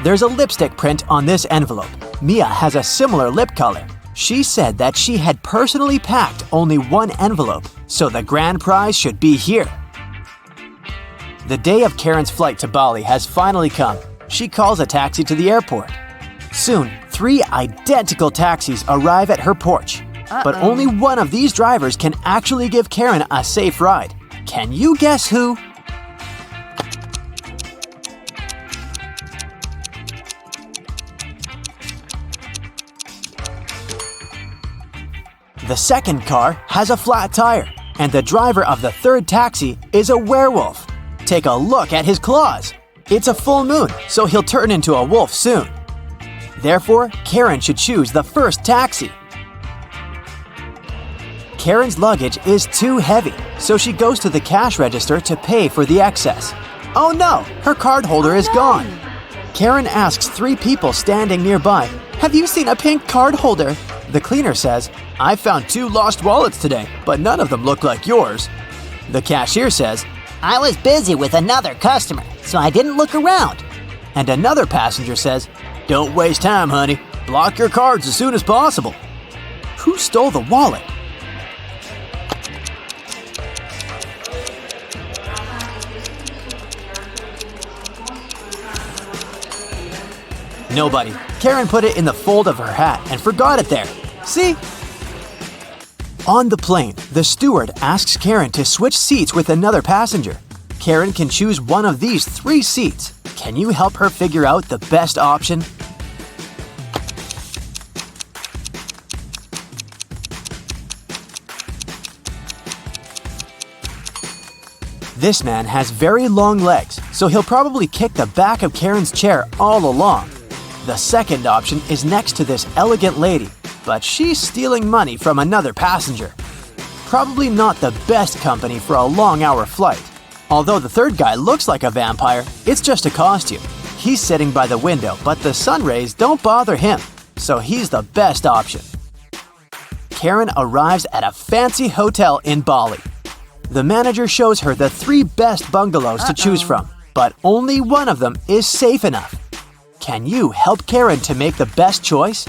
There's a lipstick print on this envelope. Mia has a similar lip color. She said that she had personally packed only 1 envelope, so the grand prize should be here. The day of Karen's flight to Bali has finally come. She calls a taxi to the airport. Soon, 3 identical taxis arrive at her porch. But only one of these drivers can actually give Karen a safe ride. Can you guess who? The second car has a flat tire, and the driver of the 3rd taxi is a werewolf. Take a look at his claws. It's a full moon, so he'll turn into a wolf soon. Therefore, Karen should choose the first taxi. Karen's luggage is too heavy, so she goes to the cash register to pay for the excess. Oh no, her card holder is gone. Karen asks 3 people standing nearby, "Have you seen a pink card holder?" The cleaner says, "I found 2 lost wallets today, but none of them look like yours." The cashier says, I was busy with another customer, so I didn't look around. and another passenger says, "Don't waste time, honey. Block your cards as soon as possible." Who stole the wallet? Nobody. Karen put it in the fold of her hat and forgot it there. See? On the plane, the steward asks Karen to switch seats with another passenger. Karen can choose one of these 3 seats. Can you help her figure out the best option? This man has very long legs, so he'll probably kick the back of Karen's chair all along. The second option is next to this elegant lady, but she's stealing money from another passenger. Probably not the best company for a long-hour flight. Although the third guy looks like a vampire, it's just a costume. He's sitting by the window, but the sun rays don't bother him, so he's the best option. Karen arrives at a fancy hotel in Bali. The manager shows her the 3 best bungalows to choose from, but only one of them is safe enough. Can you help Karen to make the best choice?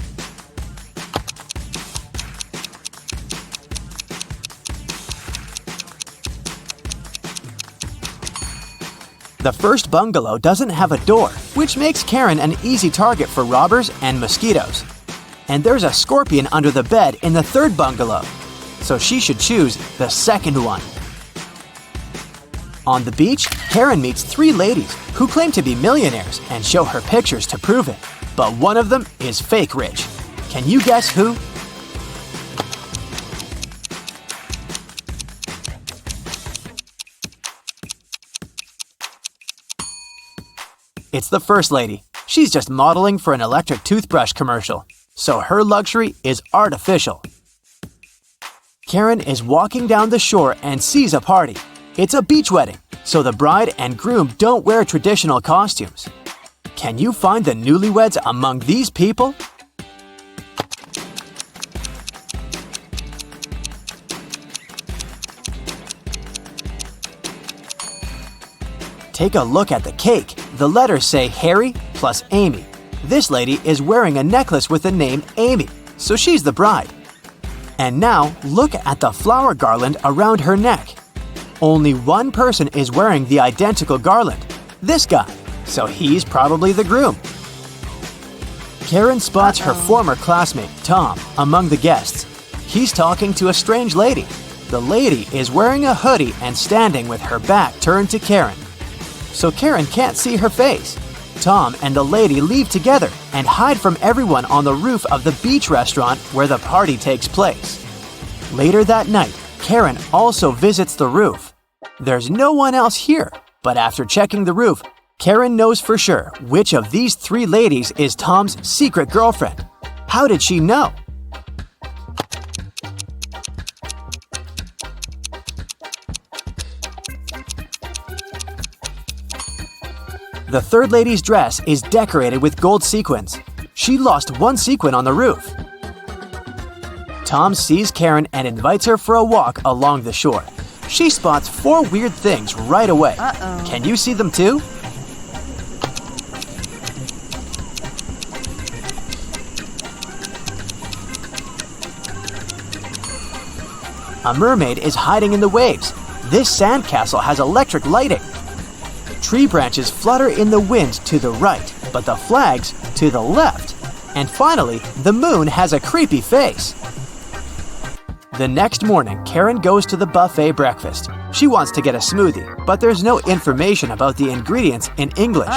The first bungalow doesn't have a door, which makes Karen an easy target for robbers and mosquitoes. And there's a scorpion under the bed in the third bungalow, so she should choose the second one. On the beach, Karen meets 3 ladies who claim to be millionaires and show her pictures to prove it. But one of them is fake rich. Can you guess who? It's the first lady. She's just modeling for an electric toothbrush commercial, so her luxury is artificial. Karen is walking down the shore and sees a party. It's a beach wedding, so the bride and groom don't wear traditional costumes. Can you find the newlyweds among these people? Take a look at the cake. The letters say Harry plus Amy. This lady is wearing a necklace with the name Amy, so she's the bride. And now, look at the flower garland around her neck. Only one person is wearing the identical garland, this guy, so he's probably the groom. Karen spots her former classmate, Tom, among the guests. He's talking to a strange lady. The lady is wearing a hoodie and standing with her back turned to Karen, so Karen can't see her face. Tom and the lady leave together and hide from everyone on the roof of the beach restaurant where the party takes place. Later that night, Karen also visits the roof. There's no one else here, but after checking the roof, Karen knows for sure which of these 3 ladies is Tom's secret girlfriend. How did she know? The third lady's dress is decorated with gold sequins. She lost one sequin on the roof. Tom sees Karen and invites her for a walk along the shore. She spots 4 weird things right away. Can you see them too? A mermaid is hiding in the waves. This sandcastle has electric lighting. Tree branches flutter in the wind to the right, but the flags to the left. And finally, the moon has a creepy face. The next morning, Karen goes to the buffet breakfast. She wants to get a smoothie, but there's no information about the ingredients in English.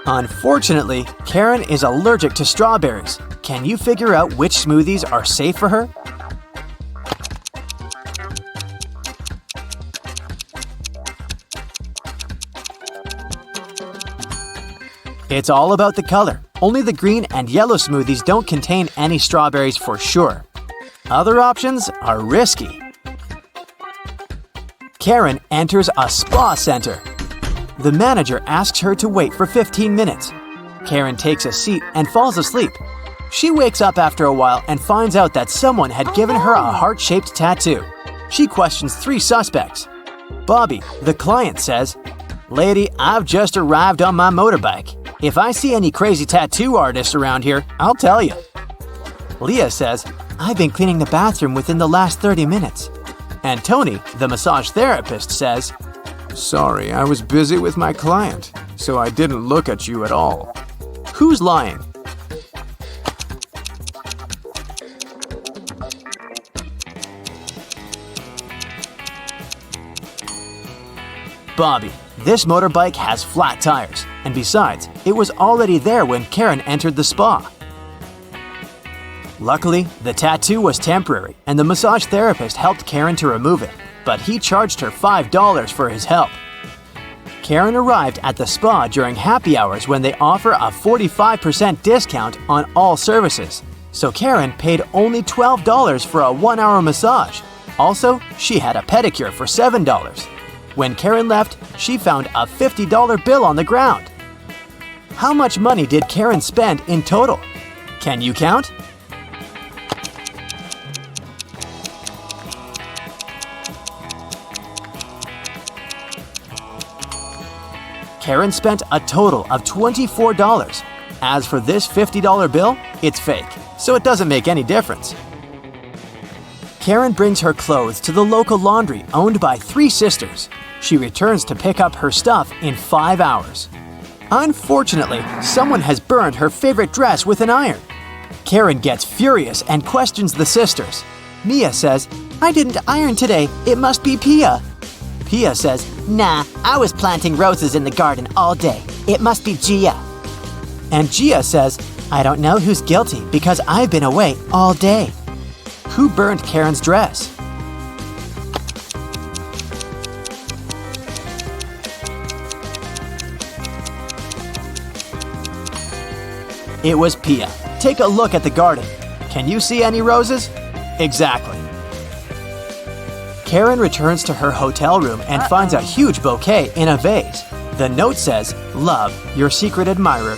Unfortunately, Karen is allergic to strawberries. Can you figure out which smoothies are safe for her? It's all about the color. Only the green and yellow smoothies don't contain any strawberries for sure. Other options are risky. Karen enters a spa center. The manager asks her to wait for 15 minutes. Karen takes a seat and falls asleep. She wakes up after a while and finds out that someone had given her a heart-shaped tattoo. She questions 3 suspects. Bobby, the client, says, "Lady, I've just arrived on my motorbike. If I see any crazy tattoo artists around here, I'll tell you." Leah says, "I've been cleaning the bathroom within the last 30 minutes. And Tony, the massage therapist, says, Sorry, I was busy with my client, so I didn't look at you at all. Who's lying? Bobby. This motorbike has flat tires, and besides, it was already there when Karen entered the spa. Luckily, the tattoo was temporary, and the massage therapist helped Karen to remove it, but he charged her $5 for his help. Karen arrived at the spa during happy hours when they offer a 45% discount on all services, so Karen paid only $12 for a 1-hour massage. Also, she had a pedicure for $7. When Karen left, she found a $50 bill on the ground. How much money did Karen spend in total? Can you count? Karen spent a total of $24. As for this $50 bill, it's fake, so it doesn't make any difference. Karen brings her clothes to the local laundry owned by 3 sisters. She returns to pick up her stuff in 5 hours. Unfortunately, someone has burned her favorite dress with an iron. Karen gets furious and questions the sisters. Mia says, "I didn't iron today, it must be Pia." Pia says, Nah, I was planting roses in the garden all day. It must be Gia. and Gia says, "I don't know who's guilty because I've been away all day." Who burned Karen's dress? It was Pia. Take a look at the garden. Can you see any roses? Exactly. Karen returns to her hotel room and finds a huge bouquet in a vase. The note says, "Love, your secret admirer."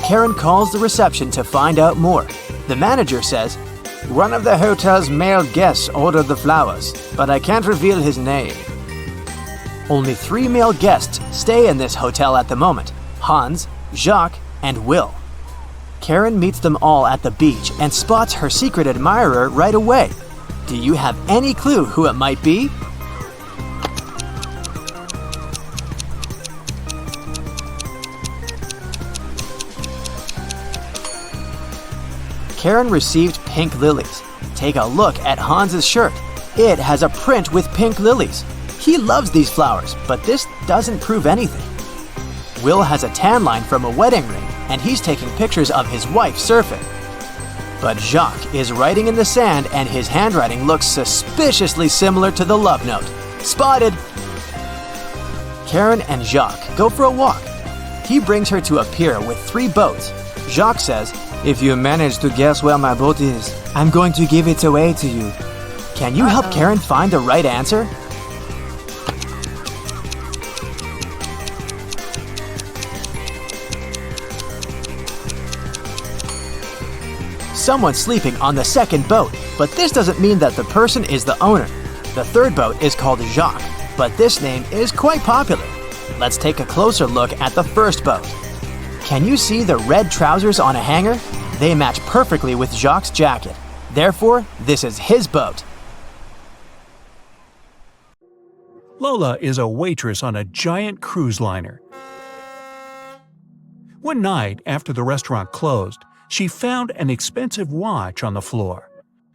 Karen calls the reception to find out more. The manager says, "One of the hotel's male guests ordered the flowers, but I can't reveal his name." Only 3 male guests stay in this hotel at the moment: Hans, Jacques, and Will. Karen meets them all at the beach and spots her secret admirer right away. Do you have any clue who it might be? Karen received pink lilies. Take a look at Hans's shirt. It has a print with pink lilies. He loves these flowers, but this doesn't prove anything. Will has a tan line from a wedding ring, and he's taking pictures of his wife surfing. But Jacques is writing in the sand, and his handwriting looks suspiciously similar to the love note. Spotted! Karen and Jacques go for a walk. He brings her to a pier with 3 boats. Jacques says, "If you manage to guess where my boat is, I'm going to give it away to you." Can you help Karen find the right answer? Someone's sleeping on the second boat, but this doesn't mean that the person is the owner. The third boat is called Jacques, but this name is quite popular. Let's take a closer look at the first boat. Can you see the red trousers on a hanger? They match perfectly with Jacques' jacket. Therefore, this is his boat. Lola is a waitress on a giant cruise liner. One night, after the restaurant closed, she found an expensive watch on the floor.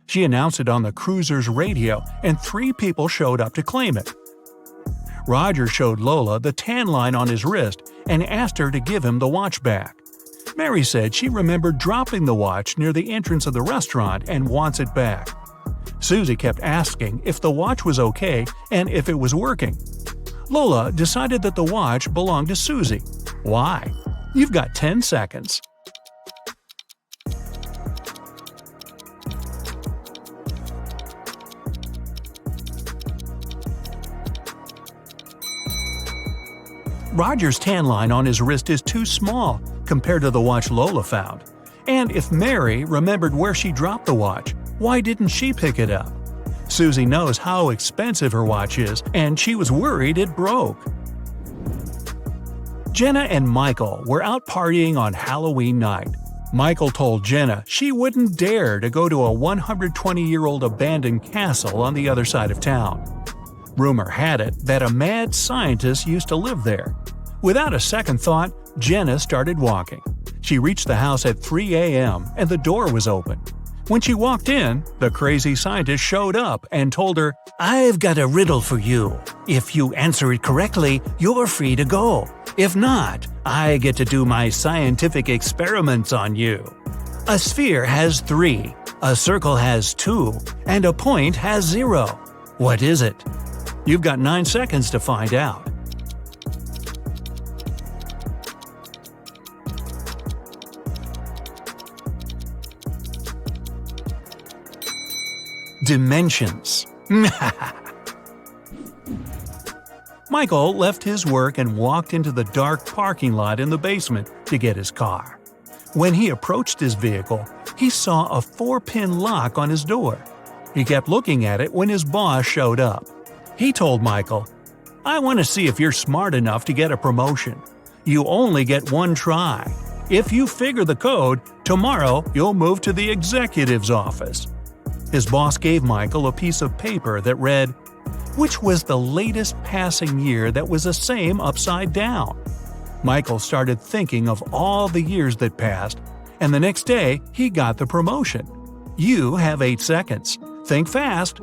She announced it on the cruiser's radio, and 3 people showed up to claim it. Roger showed Lola the tan line on his wrist and asked her to give him the watch back. Mary said she remembered dropping the watch near the entrance of the restaurant and wants it back. Susie kept asking if the watch was okay and if it was working. Lola decided that the watch belonged to Susie. Why? You've got 10 seconds. Roger's tan line on his wrist is too small compared to the watch Lola found. And if Mary remembered where she dropped the watch, why didn't she pick it up? Susie knows how expensive her watch is, and she was worried it broke. Jenna and Michael were out partying on Halloween night. Michael told Jenna she wouldn't dare to go to a 120-year-old abandoned castle on the other side of town. Rumor had it that a mad scientist used to live there. Without a second thought, Jenna started walking. She reached the house at 3 a.m. and the door was open. When she walked in, the crazy scientist showed up and told her, "I've got a riddle for you. If you answer it correctly, you're free to go. If not, I get to do my scientific experiments on you. A sphere has 3, a circle has 2, and a point has 0. What is it?" You've got 9 seconds to find out. Dimensions. Michael left his work and walked into the dark parking lot in the basement to get his car. When he approached his vehicle, he saw a 4-pin lock on his door. He kept looking at it when his boss showed up. He told Michael, "I want to see if you're smart enough to get a promotion. You only get 1 try. If you figure the code, tomorrow you'll move to the executive's office." His boss gave Michael a piece of paper that read, "Which was the latest passing year that was the same upside down?" Michael started thinking of all the years that passed, and the next day he got the promotion. You have 8 seconds. Think fast.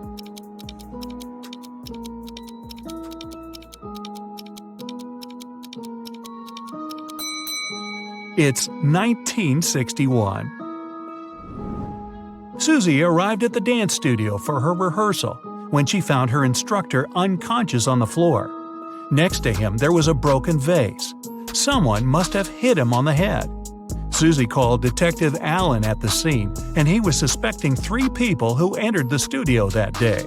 It's 1961. Susie arrived at the dance studio for her rehearsal when she found her instructor unconscious on the floor. Next to him there was a broken vase. Someone must have hit him on the head. Susie called Detective Allen at the scene, and he was suspecting 3 people who entered the studio that day.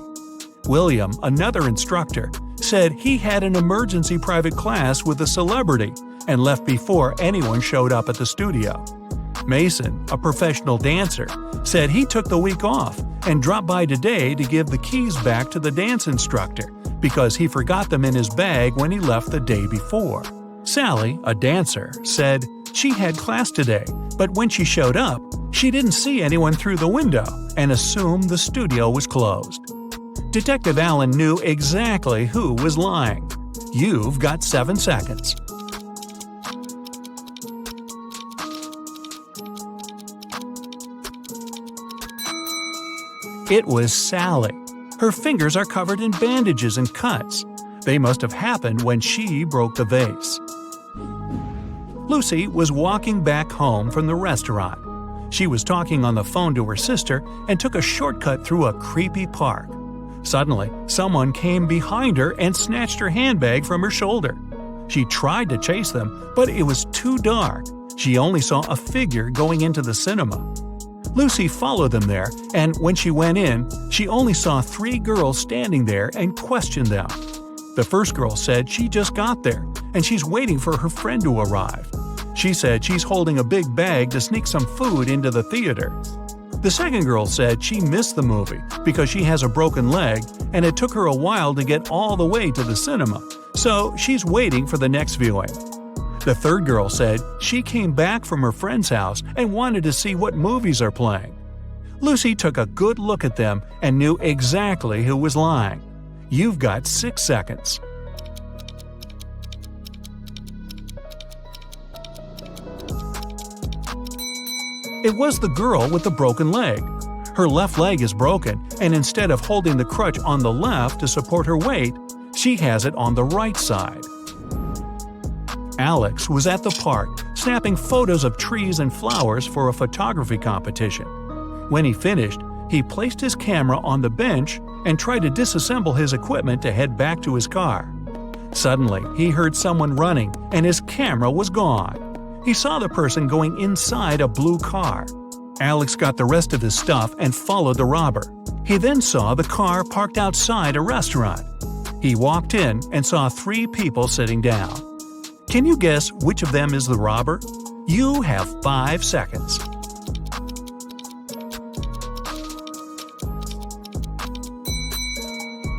William, another instructor, said he had an emergency private class with a celebrity and left before anyone showed up at the studio. Mason, a professional dancer, said he took the week off and dropped by today to give the keys back to the dance instructor because he forgot them in his bag when he left the day before. Sally, a dancer, said she had class today, but when she showed up, she didn't see anyone through the window and assumed the studio was closed. Detective Allen knew exactly who was lying. You've got 7 seconds. It was Sally. Her fingers are covered in bandages and cuts. They must have happened when she broke the vase. Lucy was walking back home from the restaurant. She was talking on the phone to her sister and took a shortcut through a creepy park. Suddenly, someone came behind her and snatched her handbag from her shoulder. She tried to chase them, but it was too dark. She only saw a figure going into the cinema. Lucy followed them there, and when she went in, she only saw 3 girls standing there and questioned them. The first girl said she just got there, and she's waiting for her friend to arrive. She said she's holding a big bag to sneak some food into the theater. The second girl said she missed the movie because she has a broken leg and it took her a while to get all the way to the cinema, so she's waiting for the next viewing. The third girl said she came back from her friend's house and wanted to see what movies are playing. Lucy took a good look at them and knew exactly who was lying. You've got 6 seconds. It was the girl with the broken leg. Her left leg is broken, and instead of holding the crutch on the left to support her weight, she has it on the right side. Alex was at the park, snapping photos of trees and flowers for a photography competition. When he finished, he placed his camera on the bench and tried to disassemble his equipment to head back to his car. Suddenly, he heard someone running, and his camera was gone. He saw the person going inside a blue car. Alex got the rest of his stuff and followed the robber. He then saw the car parked outside a restaurant. He walked in and saw 3 people sitting down. Can you guess which of them is the robber? You have 5 seconds.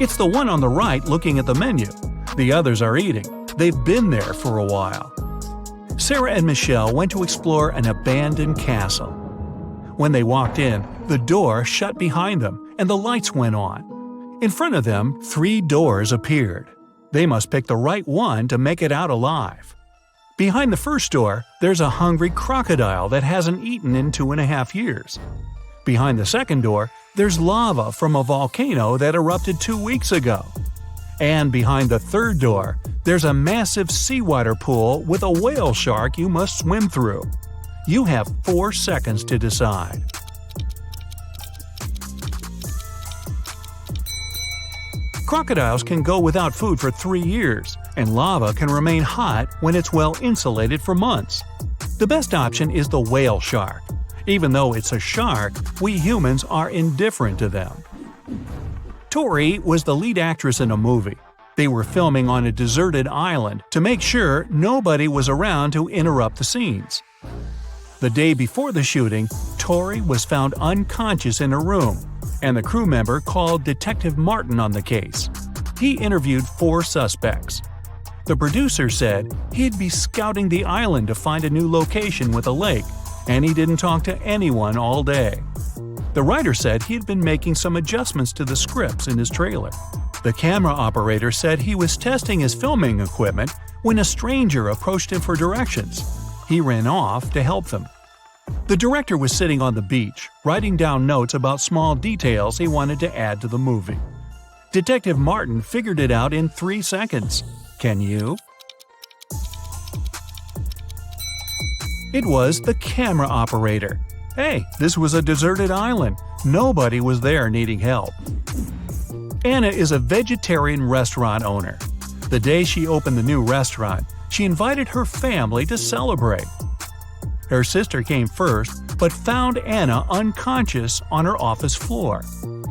It's the one on the right looking at the menu. The others are eating. They've been there for a while. Sarah and Michelle went to explore an abandoned castle. When they walked in, the door shut behind them and the lights went on. In front of them, 3 doors appeared. They must pick the right one to make it out alive. Behind the first door, there's a hungry crocodile that hasn't eaten in 2.5 years. Behind the second door, there's lava from a volcano that erupted 2 weeks ago. And behind the third door, there's a massive seawater pool with a whale shark you must swim through. You have 4 seconds to decide. Crocodiles can go without food for 3 years, and lava can remain hot when it's well insulated for months. The best option is the whale shark. Even though it's a shark, we humans are indifferent to them. Tori was the lead actress in a movie. They were filming on a deserted island to make sure nobody was around to interrupt the scenes. The day before the shooting, Tori was found unconscious in her room, and the crew member called Detective Martin on the case. He interviewed 4 suspects. The producer said he'd be scouting the island to find a new location with a lake, and he didn't talk to anyone all day. The writer said he'd been making some adjustments to the scripts in his trailer. The camera operator said he was testing his filming equipment when a stranger approached him for directions. He ran off to help them. The director was sitting on the beach, writing down notes about small details he wanted to add to the movie. Detective Martin figured it out in 3 seconds. Can you? It was the camera operator. Hey, this was a deserted island. Nobody was there needing help. Anna is a vegetarian restaurant owner. The day she opened the new restaurant, she invited her family to celebrate. Her sister came first, but found Anna unconscious on her office floor.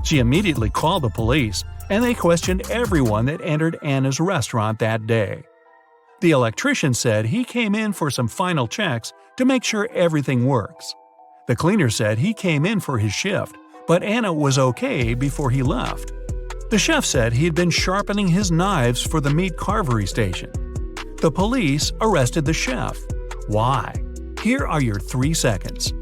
She immediately called the police, and they questioned everyone that entered Anna's restaurant that day. The electrician said he came in for some final checks to make sure everything works. The cleaner said he came in for his shift, but Anna was okay before he left. The chef said he had been sharpening his knives for the meat carvery station. The police arrested the chef. Why? Here are your 3 seconds.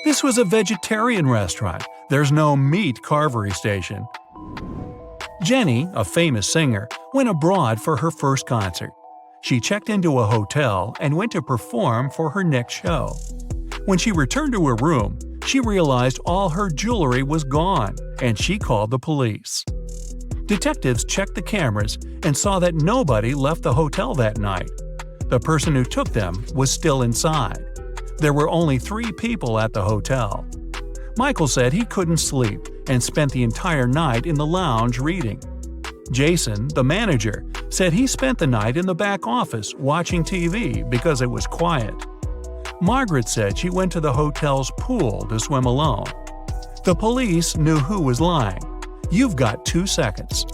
This was a vegetarian restaurant. There's no meat carvery station. Jenny, a famous singer, went abroad for her first concert. She checked into a hotel and went to perform for her next show. When she returned to her room, she realized all her jewelry was gone, and she called the police. Detectives checked the cameras and saw that nobody left the hotel that night. The person who took them was still inside. There were only 3 people at the hotel. Michael said he couldn't sleep and spent the entire night in the lounge reading. Jason, the manager, said he spent the night in the back office watching TV because it was quiet. Margaret said she went to the hotel's pool to swim alone. The police knew who was lying. You've got 2 seconds.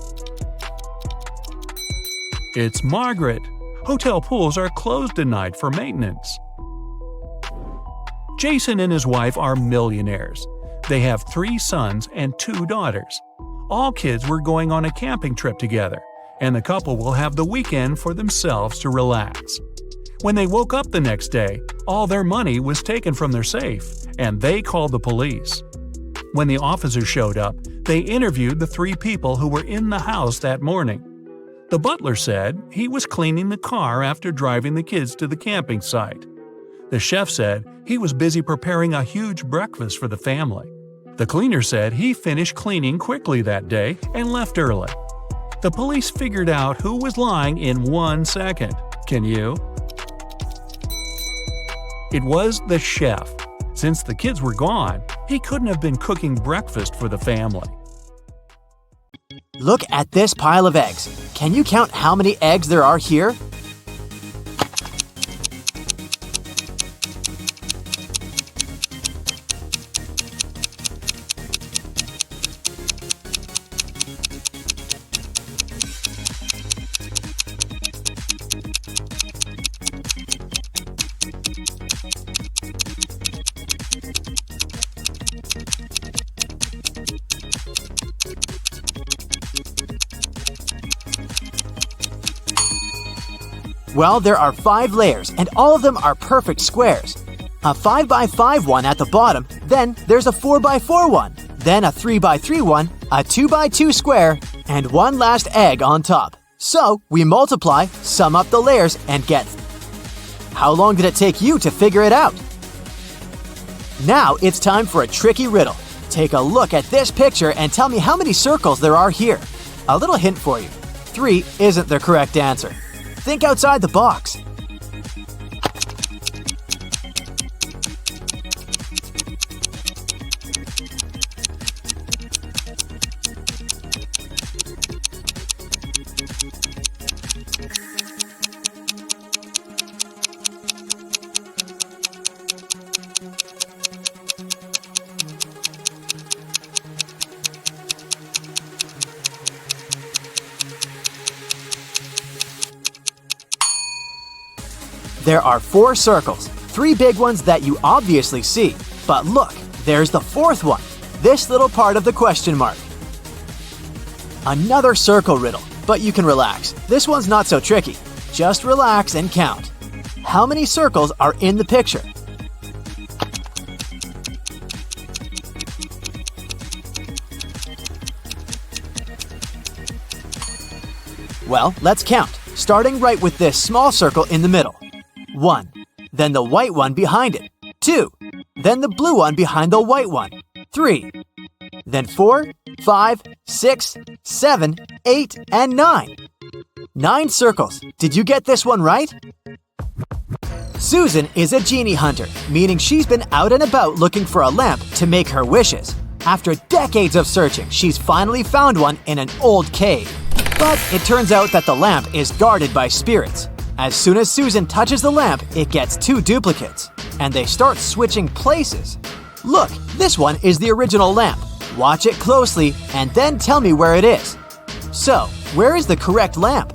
It's Margaret. Hotel pools are closed tonight for maintenance. Jason and his wife are millionaires. They have 3 sons and 2 daughters. All kids were going on a camping trip together, and the couple will have the weekend for themselves to relax. When they woke up the next day, all their money was taken from their safe, and they called the police. When the officers showed up, they interviewed the 3 people who were in the house that morning. The butler said he was cleaning the car after driving the kids to the camping site. The chef said he was busy preparing a huge breakfast for the family. The cleaner said he finished cleaning quickly that day and left early. The police figured out who was lying in 1 second. Can you? It was the chef. Since the kids were gone, he couldn't have been cooking breakfast for the family. Look at this pile of eggs. Can you count how many eggs there are here? Well, there are 5 layers, and all of them are perfect squares. A 5x5 one at the bottom, then there's a 4x4 one, then a 3x3 one, a 2x2 square, and one last egg on top. So we multiply, sum up the layers, and get. How long did it take you to figure it out? Now it's time for a tricky riddle. Take a look at this picture and tell me how many circles there are here. A little hint for you. 3 isn't the correct answer. Think outside the box. There are 4 circles, 3 big ones that you obviously see. But look, there's the 4th one, this little part of the question mark. Another circle riddle, but you can relax. This one's not so tricky. Just relax and count. How many circles are in the picture? Well, let's count, starting right with this small circle in the middle. 1. Then the white one behind it. 2. Then the blue one behind the white one. 3. Then 4, 5, 6, 7, 8, and 9. 9 circles. Did you get this one right? Susan is a genie hunter, meaning she's been out and about looking for a lamp to make her wishes. After decades of searching, she's finally found one in an old cave. But it turns out that the lamp is guarded by spirits. As soon as Susan touches the lamp, it gets 2 duplicates, and they start switching places. Look, this one is the original lamp. Watch it closely and then tell me where it is. So, where is the correct lamp?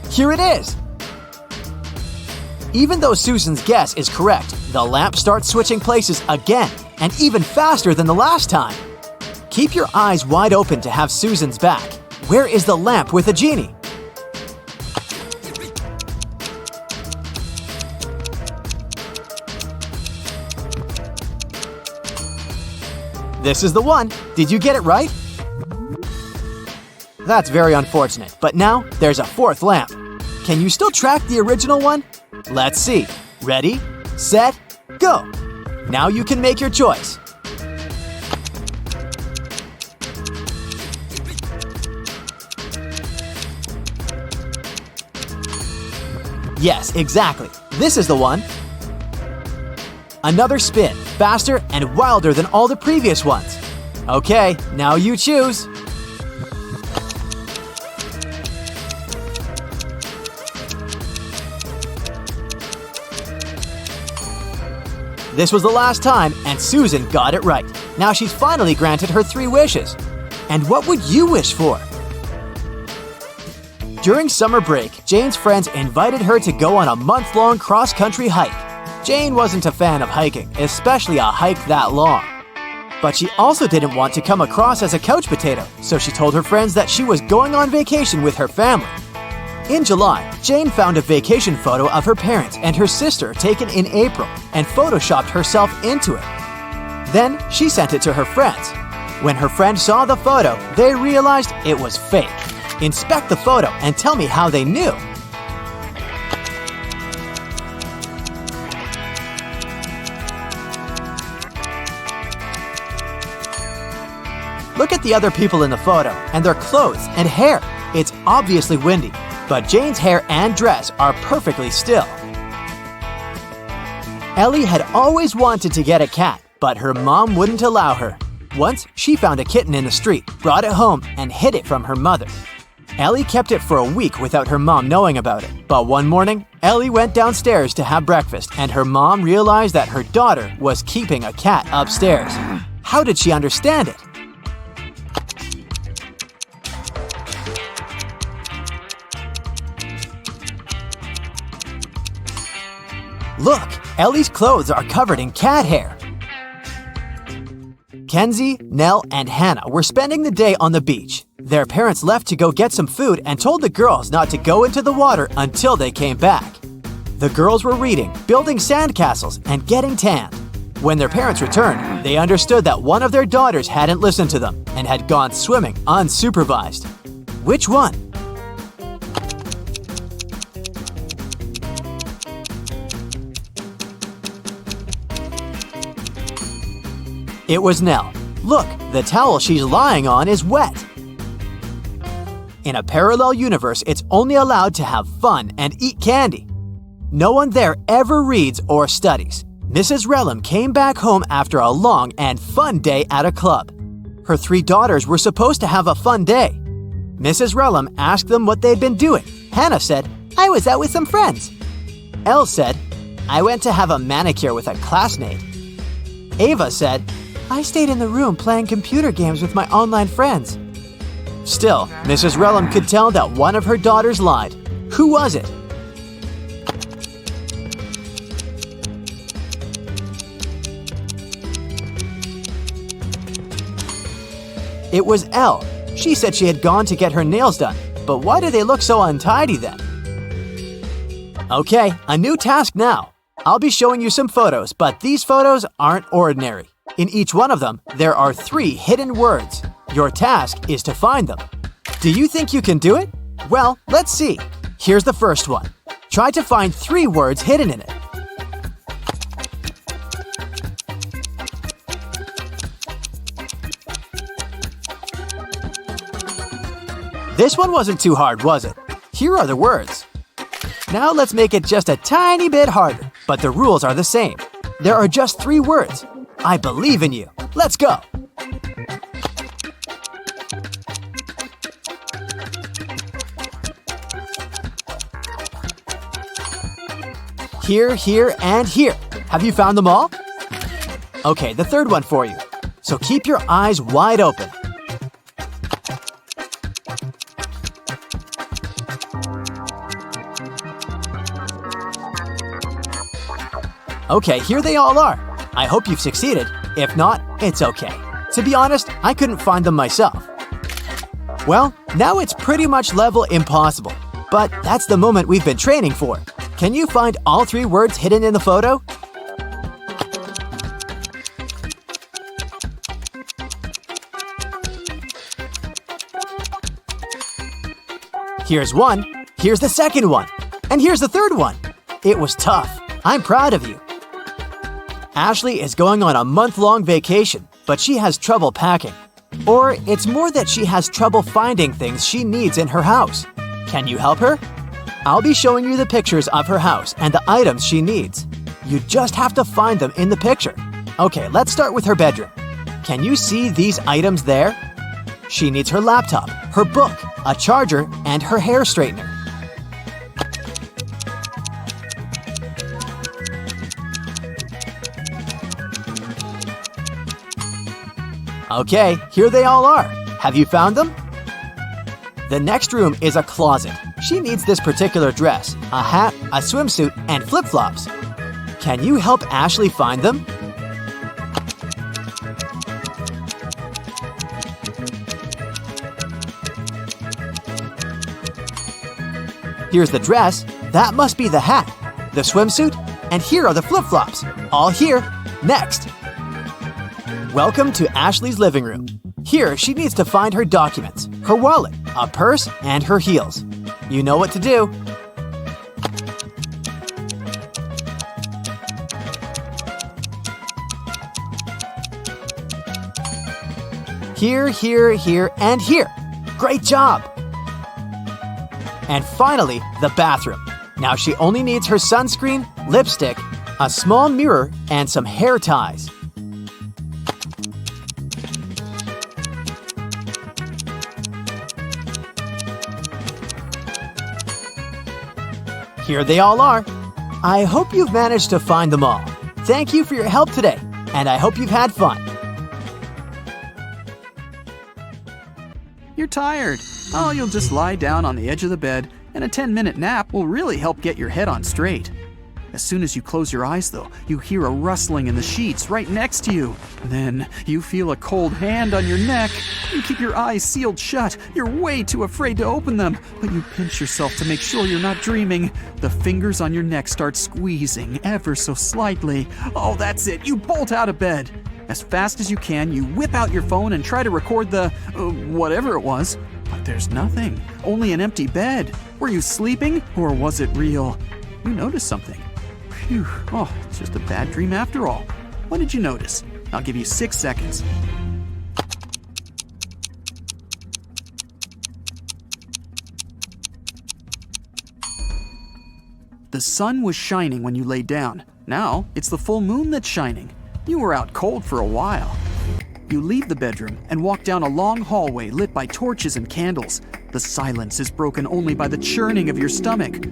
Here it is! Even though Susan's guess is correct, the lamp starts switching places again, and even faster than the last time. Keep your eyes wide open to have Susan's back. Where is the lamp with a genie? This is the one. Did you get it right? That's very unfortunate, but now there's a 4th lamp. Can you still track the original one? Let's see. Ready, set, go! Now you can make your choice. Yes, exactly. This is the one. Another spin, faster and wilder than all the previous ones. Okay, now you choose. This was the last time, and Susan got it right. Now she's finally granted her 3 wishes. And what would you wish for? During summer break, Jane's friends invited her to go on a month-long cross-country hike. Jane wasn't a fan of hiking, especially a hike that long. But she also didn't want to come across as a couch potato, so she told her friends that she was going on vacation with her family. In July, Jane found a vacation photo of her parents and her sister taken in April and photoshopped herself into it. Then she sent it to her friends. When her friend saw the photo, they realized it was fake. Inspect the photo and tell me how they knew. Look at the other people in the photo and their clothes and hair. It's obviously windy, but Jane's hair and dress are perfectly still. Ellie had always wanted to get a cat, but her mom wouldn't allow her. Once, she found a kitten in the street, brought it home, and hid it from her mother. Ellie kept it for a week without her mom knowing about it. But one morning, Ellie went downstairs to have breakfast, and her mom realized that her daughter was keeping a cat upstairs. How did she understand it? Look, Ellie's clothes are covered in cat hair. Kenzie, Nell, and Hannah were spending the day on the beach. Their parents left to go get some food and told the girls not to go into the water until they came back. The girls were reading, building sandcastles, and getting tanned. When their parents returned, they understood that one of their daughters hadn't listened to them and had gone swimming unsupervised. Which one? It was Nell. Look, the towel she's lying on is wet. In a parallel universe, it's only allowed to have fun and eat candy. No one there ever reads or studies. Mrs. Relum came back home after a long and fun day at a club. Her 3 daughters were supposed to have a fun day. Mrs. Relum asked them what they'd been doing. Hannah said, "I was out with some friends." Elle said, "I went to have a manicure with a classmate." Ava said, "I stayed in the room playing computer games with my online friends." Still, Mrs. Relum could tell that one of her daughters lied. Who was it? It was Elle. She said she had gone to get her nails done, but why do they look so untidy then? Okay, a new task now. I'll be showing you some photos, but these photos aren't ordinary. In each one of them, there are 3 hidden words. Your task is to find them. Do you think you can do it? Well, let's see. Here's the first one. Try to find 3 words hidden in it. This one wasn't too hard, was it? Here are the words. Now let's make it just a tiny bit harder, but the rules are the same. There are just 3 words. I believe in you. Let's go. Here, here, and here. Have you found them all? Okay, the third one for you. So keep your eyes wide open. Okay, here they all are. I hope you've succeeded. If not, it's okay. To be honest, I couldn't find them myself. Well, now it's pretty much level impossible. But that's the moment we've been training for. Can you find all 3 words hidden in the photo? Here's one, here's the second one, and here's the third one. It was tough. I'm proud of you. Ashley is going on a month-long vacation, but she has trouble packing. Or it's more that she has trouble finding things she needs in her house. Can you help her? I'll be showing you the pictures of her house and the items she needs. You just have to find them in the picture. Okay, let's start with her bedroom. Can you see these items there? She needs her laptop, her book, a charger, and her hair straightener. Okay, here they all are. Have you found them? The next room is a closet. She needs this particular dress, a hat, a swimsuit, and flip-flops. Can you help Ashley find them? Here's the dress. That must be the hat, the swimsuit, and here are the flip-flops. All here. Next. Welcome to Ashley's living room. Here, she needs to find her documents, her wallet, a purse, and her heels. You know what to do. Here, here, here, and here. Great job! And finally, the bathroom. Now she only needs her sunscreen, lipstick, a small mirror, and some hair ties. Here they all are. I hope you've managed to find them all. Thank you for your help today, and I hope you've had fun. You're tired. Oh, you'll just lie down on the edge of the bed, and a 10-minute nap will really help get your head on straight. As soon as you close your eyes, though, you hear a rustling in the sheets right next to you. Then you feel a cold hand on your neck. You keep your eyes sealed shut. You're way too afraid to open them, but you pinch yourself to make sure you're not dreaming. The fingers on your neck start squeezing ever so slightly. Oh, that's it. You bolt out of bed. As fast as you can, you whip out your phone and try to record the whatever it was. But there's nothing. Only an empty bed. Were you sleeping, or was it real? You noticed something. Phew. Oh, it's just a bad dream after all. What did you notice? I'll give you 6 seconds. The sun was shining when you lay down. Now, it's the full moon that's shining. You were out cold for a while. You leave the bedroom and walk down a long hallway lit by torches and candles. The silence is broken only by the churning of your stomach.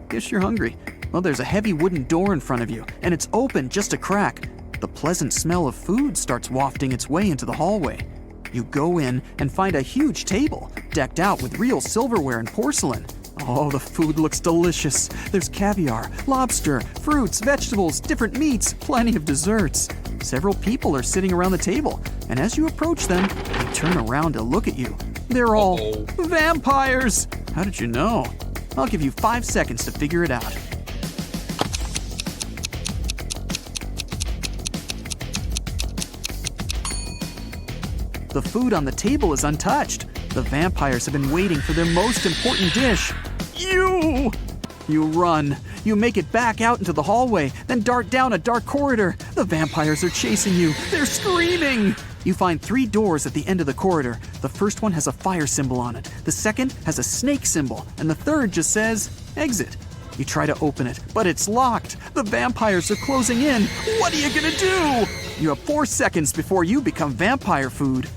Guess you're hungry. Well, there's a heavy wooden door in front of you, and it's open just a crack. The pleasant smell of food starts wafting its way into the hallway. You go in and find a huge table, decked out with real silverware and porcelain. Oh, the food looks delicious. There's caviar, lobster, fruits, vegetables, different meats, plenty of desserts. Several people are sitting around the table, and as you approach them, they turn around to look at you. They're all vampires! How did you know? I'll give you 5 seconds to figure it out. The food on the table is untouched. The vampires have been waiting for their most important dish. You run. You make it back out into the hallway, then dart down a dark corridor. The vampires are chasing you. They're screaming. You find 3 doors at the end of the corridor. The first one has a fire symbol on it. The second has a snake symbol. And the third just says, exit. You try to open it, but it's locked. The vampires are closing in. What are you gonna do? You have 4 seconds before you become vampire food.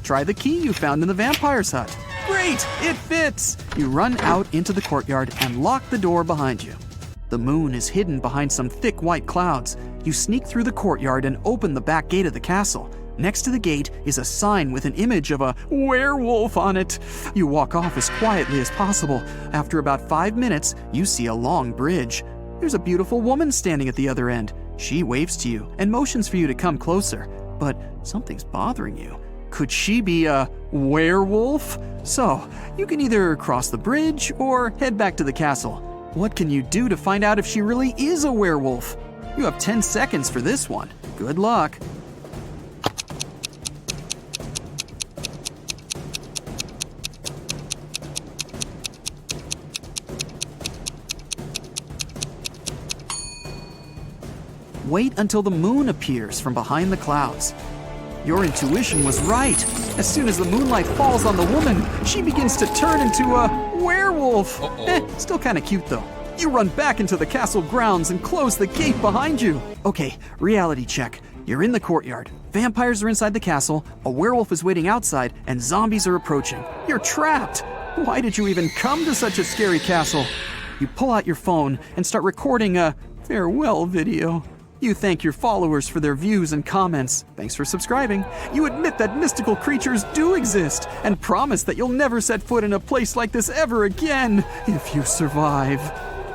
Try the key you found in the vampire's hut. Great! It fits! You run out into the courtyard and lock the door behind you. The moon is hidden behind some thick white clouds. You sneak through the courtyard and open the back gate of the castle. Next to the gate is a sign with an image of a werewolf on it. You walk off as quietly as possible. After about 5 minutes, you see a long bridge. There's a beautiful woman standing at the other end. She waves to you and motions for you to come closer. But something's bothering you. Could she be a werewolf? So, you can either cross the bridge or head back to the castle. What can you do to find out if she really is a werewolf? You have 10 seconds for this one. Good luck. Wait until the moon appears from behind the clouds. Your intuition was right. As soon as the moonlight falls on the woman, she begins to turn into a werewolf. Still kind of cute though. You run back into the castle grounds and close the gate behind you. Okay, reality check. You're in the courtyard. Vampires are inside the castle, a werewolf is waiting outside, and zombies are approaching. You're trapped. Why did you even come to such a scary castle? You pull out your phone and start recording a farewell video. You thank your followers for their views and comments. Thanks for subscribing. You admit that mystical creatures do exist and promise that you'll never set foot in a place like this ever again if you survive.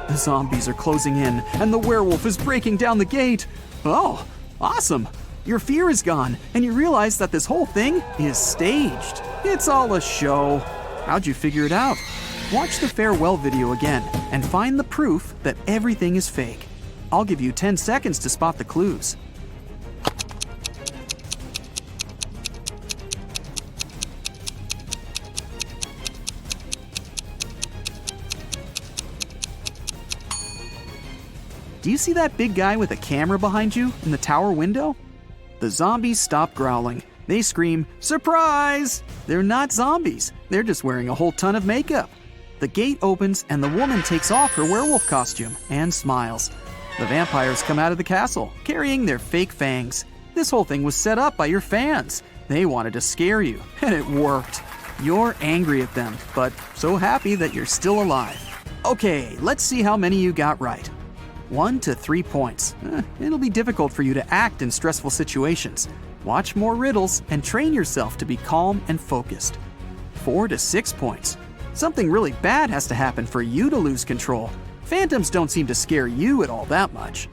The zombies are closing in and the werewolf is breaking down the gate. Oh, awesome. Your fear is gone and you realize that this whole thing is staged. It's all a show. How'd you figure it out? Watch the farewell video again and find the proof that everything is fake. I'll give you 10 seconds to spot the clues. Do you see that big guy with a camera behind you in the tower window? The zombies stop growling. They scream, "Surprise!" They're not zombies. They're just wearing a whole ton of makeup. The gate opens and the woman takes off her werewolf costume and smiles. The vampires come out of the castle, carrying their fake fangs. This whole thing was set up by your fans. They wanted to scare you, and it worked. You're angry at them, but so happy that you're still alive. Okay, let's see how many you got right. 1 to 3 points. It'll be difficult for you to act in stressful situations. Watch more riddles and train yourself to be calm and focused. 4 to 6 points. Something really bad has to happen for you to lose control. Phantoms don't seem to scare you at all that much.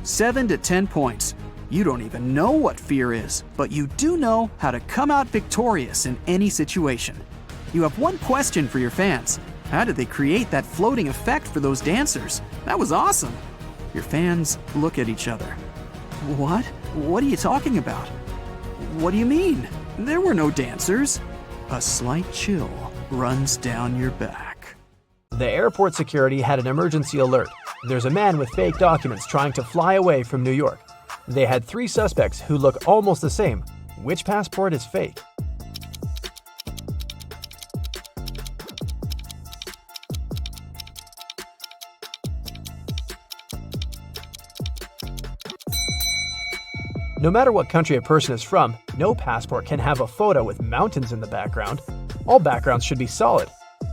7 to 10 points. You don't even know what fear is, but you do know how to come out victorious in any situation. You have one question for your fans. How did they create that floating effect for those dancers? That was awesome. Your fans look at each other. What? What are you talking about? What do you mean? There were no dancers. A slight chill runs down your back. The airport security had an emergency alert. There's a man with fake documents trying to fly away from New York. They had 3 suspects who look almost the same. Which passport is fake? No matter what country a person is from, no passport can have a photo with mountains in the background. All backgrounds should be solid.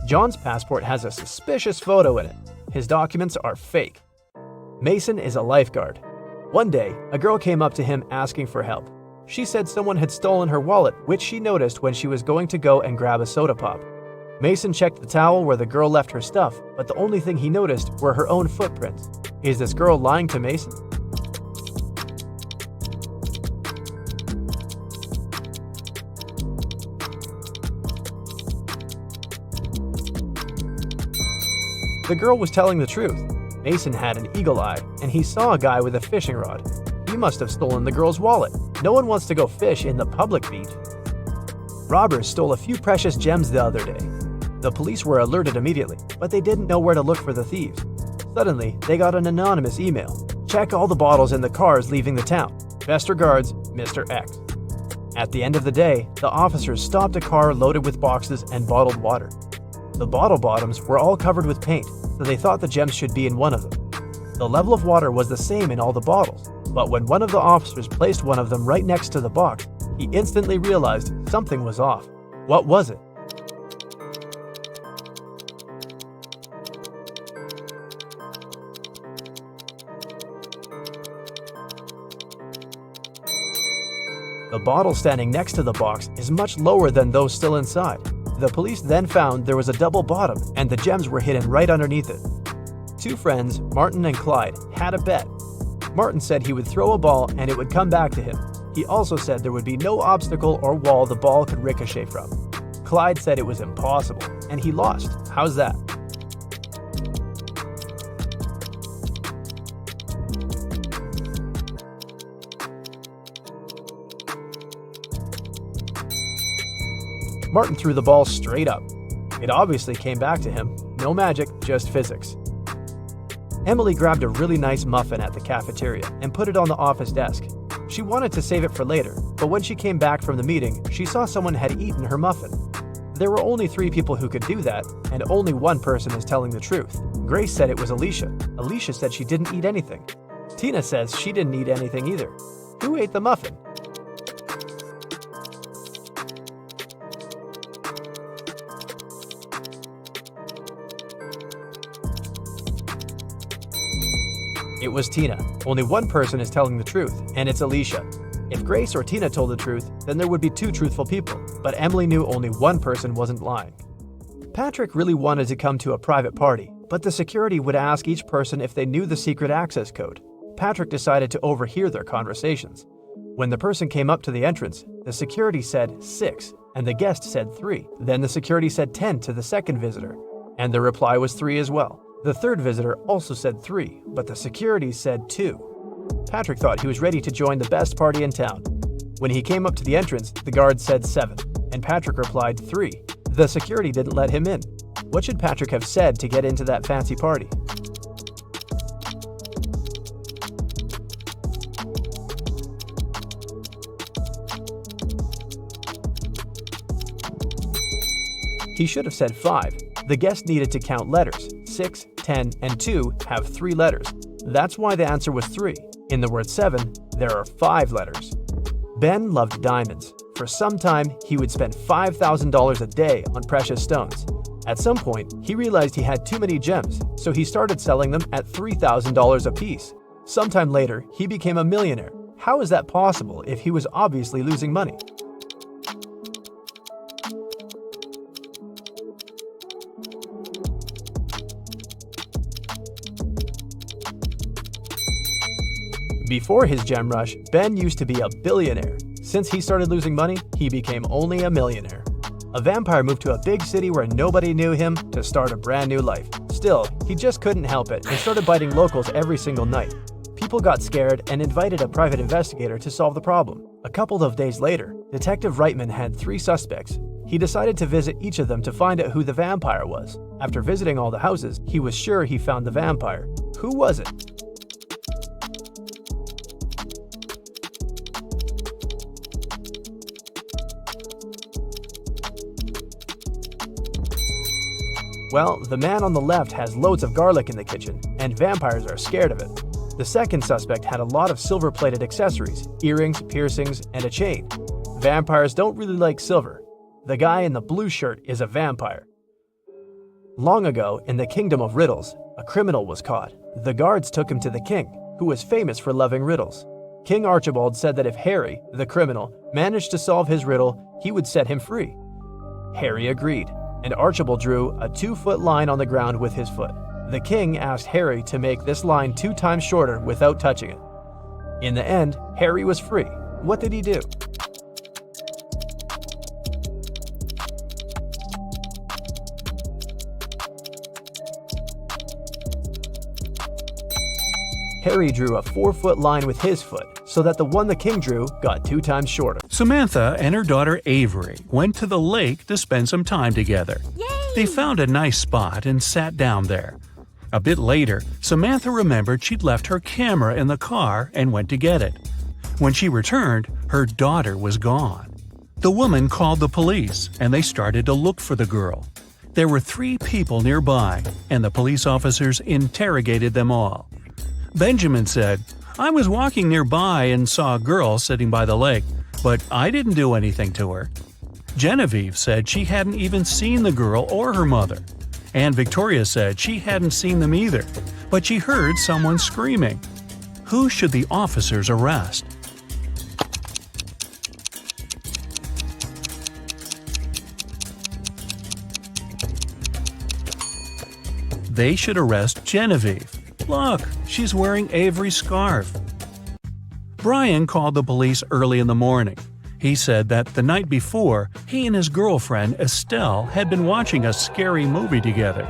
John's passport has a suspicious photo in it. His documents are fake. Mason is a lifeguard. One day, a girl came up to him asking for help. She said someone had stolen her wallet, which she noticed when she was going to go and grab a soda pop. Mason checked the towel where the girl left her stuff, but the only thing he noticed were her own footprints. Is this girl lying to Mason? The girl was telling the truth. Mason had an eagle eye, and he saw a guy with a fishing rod. He must have stolen the girl's wallet. No one wants to go fish in the public beach. Robbers stole a few precious gems the other day. The police were alerted immediately, but they didn't know where to look for the thieves. Suddenly, they got an anonymous email. Check all the bottles in the cars leaving the town. Best regards, Mr. X. At the end of the day, the officers stopped a car loaded with boxes and bottled water. The bottle bottoms were all covered with paint, so they thought the gems should be in one of them. The level of water was the same in all the bottles, but when one of the officers placed one of them right next to the box, he instantly realized something was off. What was it? The bottle standing next to the box is much lower than those still inside. The police then found there was a double bottom and the gems were hidden right underneath it. 2 friends, Martin and Clyde, had a bet. Martin said he would throw a ball and it would come back to him. He also said there would be no obstacle or wall the ball could ricochet from. Clyde said it was impossible, and he lost. How's that? Martin threw the ball straight up. It obviously came back to him. No magic, just physics. Emily grabbed a really nice muffin at the cafeteria and put it on the office desk. She wanted to save it for later, but when she came back from the meeting, she saw someone had eaten her muffin. There were only 3 people who could do that, and only one person is telling the truth. Grace said it was Alicia. Alicia said she didn't eat anything. Tina says she didn't eat anything either. Who ate the muffin? It was Tina. Only one person is telling the truth, and it's Alicia. If Grace or Tina told the truth, then there would be 2 truthful people, but Emily knew only one person wasn't lying. Patrick really wanted to come to a private party, but the security would ask each person if they knew the secret access code. Patrick decided to overhear their conversations. When the person came up to the entrance, the security said 6, and the guest said 3. Then the security said 10 to the second visitor, and the reply was 3 as well. The third visitor also said 3, but the security said 2. Patrick thought he was ready to join the best party in town. When he came up to the entrance, the guard said 7, and Patrick replied 3. The security didn't let him in. What should Patrick have said to get into that fancy party? He should have said 5. The guest needed to count letters. 6, 10, and 2 have 3 letters. That's why the answer was 3. In the word 7, there are 5 letters. Ben loved diamonds. For some time, he would spend $5,000 a day on precious stones. At some point, he realized he had too many gems, so he started selling them at $3,000 a piece. Sometime later, he became a millionaire. How is that possible if he was obviously losing money? Before his gem rush, Ben used to be a billionaire. Since he started losing money, he became only a millionaire. A vampire moved to a big city where nobody knew him to start a brand new life. Still, he just couldn't help it and started biting locals every single night. People got scared and invited a private investigator to solve the problem. A couple of days later, Detective Reitman had 3 suspects. He decided to visit each of them to find out who the vampire was. After visiting all the houses, he was sure he found the vampire. Who was it? Well, the man on the left has loads of garlic in the kitchen, and vampires are scared of it. The second suspect had a lot of silver-plated accessories, earrings, piercings, and a chain. Vampires don't really like silver. The guy in the blue shirt is a vampire. Long ago, in the kingdom of Riddles, a criminal was caught. The guards took him to the king, who was famous for loving riddles. King Archibald said that if Harry, the criminal, managed to solve his riddle, he would set him free. Harry agreed, and Archibald drew a 2-foot line on the ground with his foot. The king asked Harry to make this line 2 times shorter without touching it. In the end, Harry was free. What did he do? Harry drew a 4-foot line with his foot, so that the one the king drew got 2 times shorter. Samantha and her daughter Avery went to the lake to spend some time together. Yay! They found a nice spot and sat down there. A bit later, Samantha remembered she'd left her camera in the car and went to get it. When she returned, her daughter was gone. The woman called the police, and they started to look for the girl. There were 3 people nearby, and the police officers interrogated them all. Benjamin said, "I was walking nearby and saw a girl sitting by the lake, but I didn't do anything to her." Genevieve said she hadn't even seen the girl or her mother. And Victoria said she hadn't seen them either, but she heard someone screaming. Who should the officers arrest? They should arrest Genevieve. Look, she's wearing Avery's scarf. Brian called the police early in the morning. He said that the night before, he and his girlfriend Estelle had been watching a scary movie together.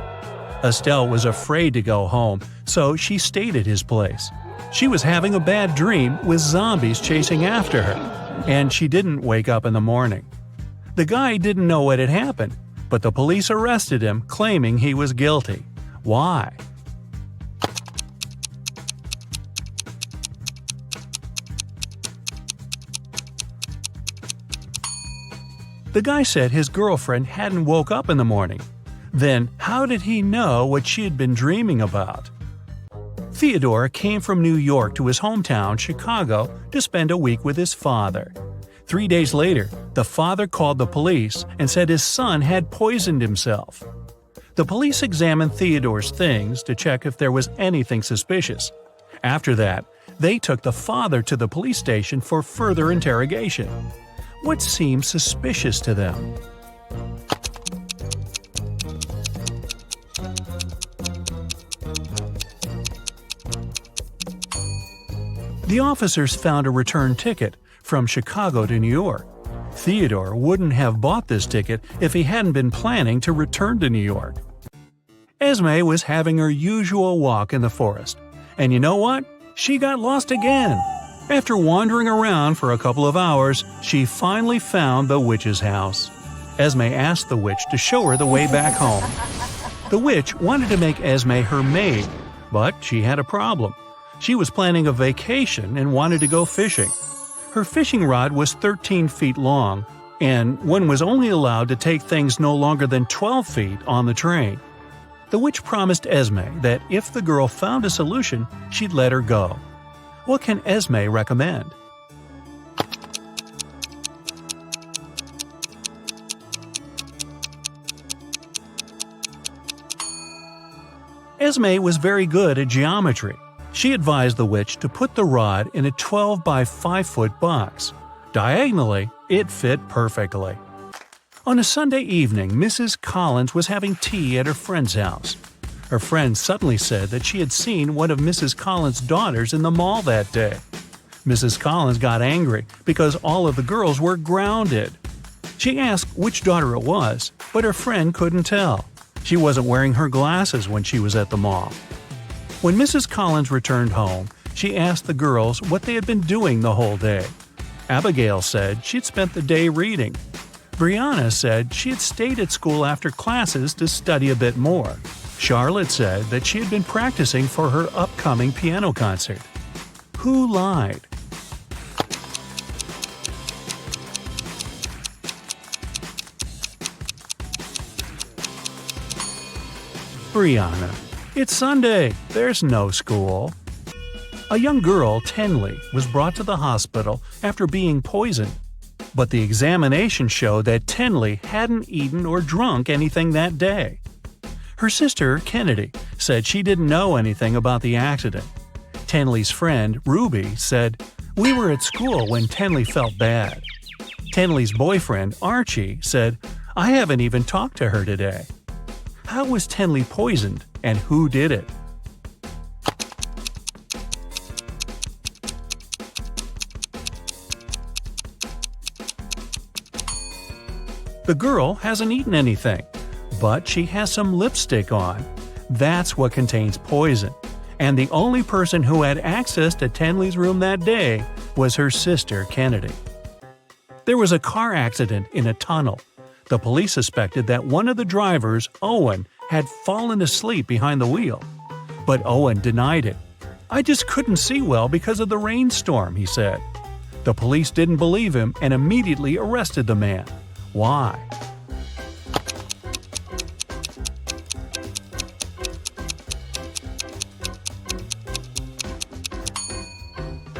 Estelle was afraid to go home, so she stayed at his place. She was having a bad dream with zombies chasing after her, and she didn't wake up in the morning. The guy didn't know what had happened, but the police arrested him, claiming he was guilty. Why? The guy said his girlfriend hadn't woke up in the morning. Then, how did he know what she had been dreaming about? Theodore came from New York to his hometown, Chicago, to spend a week with his father. 3 days later, the father called the police and said his son had poisoned himself. The police examined Theodore's things to check if there was anything suspicious. After that, they took the father to the police station for further interrogation. What seemed suspicious to them? The officers found a return ticket from Chicago to New York. Theodore wouldn't have bought this ticket if he hadn't been planning to return to New York. Esme was having her usual walk in the forest. And you know what? She got lost again. After wandering around for a couple of hours, she finally found the witch's house. Esme asked the witch to show her the way back home. The witch wanted to make Esme her maid, but she had a problem. She was planning a vacation and wanted to go fishing. Her fishing rod was 13 feet long, and one was only allowed to take things no longer than 12 feet on the train. The witch promised Esme that if the girl found a solution, she'd let her go. What can Esme recommend? Esme was very good at geometry. She advised the witch to put the rod in a 12 by 5 foot box. Diagonally, it fit perfectly. On a Sunday evening, Mrs. Collins was having tea at her friend's house. Her friend suddenly said that she had seen one of Mrs. Collins' daughters in the mall that day. Mrs. Collins got angry because all of the girls were grounded. She asked which daughter it was, but her friend couldn't tell. She wasn't wearing her glasses when she was at the mall. When Mrs. Collins returned home, she asked the girls what they had been doing the whole day. Abigail said she'd spent the day reading. Brianna said she had stayed at school after classes to study a bit more. Charlotte said that she had been practicing for her upcoming piano concert. Who lied? Brianna. It's Sunday. There's no school. A young girl, Tenley, was brought to the hospital after being poisoned. But the examination showed that Tenley hadn't eaten or drunk anything that day. Her sister, Kennedy, said she didn't know anything about the accident. Tenley's friend, Ruby, said, "We were at school when Tenley felt bad." Tenley's boyfriend, Archie, said, "I haven't even talked to her today." How was Tenley poisoned, and who did it? The girl hasn't eaten anything, but she has some lipstick on. That's what contains poison. And the only person who had access to Tenley's room that day was her sister, Kennedy. There was a car accident in a tunnel. The police suspected that one of the drivers, Owen, had fallen asleep behind the wheel. But Owen denied it. "I just couldn't see well because of the rainstorm," he said. The police didn't believe him and immediately arrested the man. Why?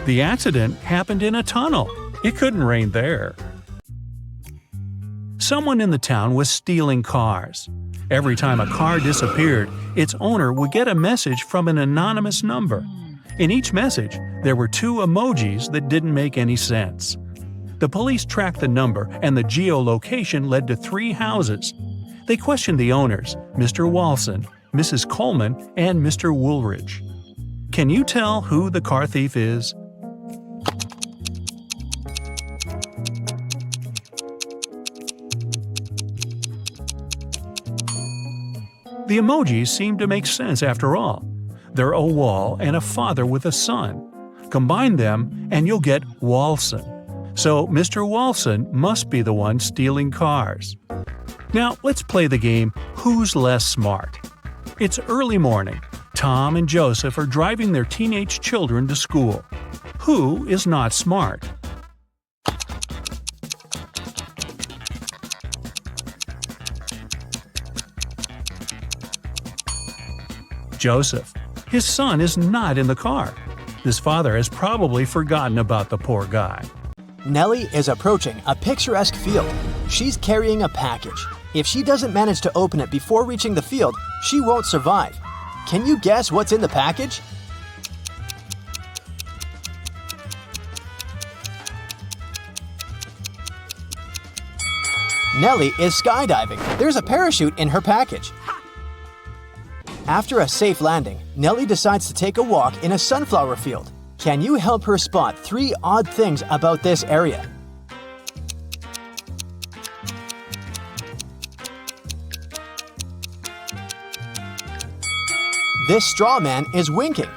The accident happened in a tunnel. It couldn't rain there. Someone in the town was stealing cars. Every time a car disappeared, its owner would get a message from an anonymous number. In each message, there were 2 emojis that didn't make any sense. The police tracked the number, and the geolocation led to 3 houses. They questioned the owners, Mr. Walson, Mrs. Coleman, and Mr. Woolridge. Can you tell who the car thief is? The emojis seem to make sense after all. They're a wall and a father with a son. Combine them and you'll get Walson. So Mr. Walson must be the one stealing cars. Now let's play the game Who's Less Smart? It's early morning. Tom and Joseph are driving their teenage children to school. Who is not smart? Joseph. His son is not in the car. His father has probably forgotten about the poor guy. Nellie is approaching a picturesque field. She's carrying a package. If she doesn't manage to open it before reaching the field, she won't survive. Can you guess what's in the package? Nellie is skydiving. There's a parachute in her package. After a safe landing, Nellie decides to take a walk in a sunflower field. Can you help her spot 3 odd things about this area? This straw man is winking.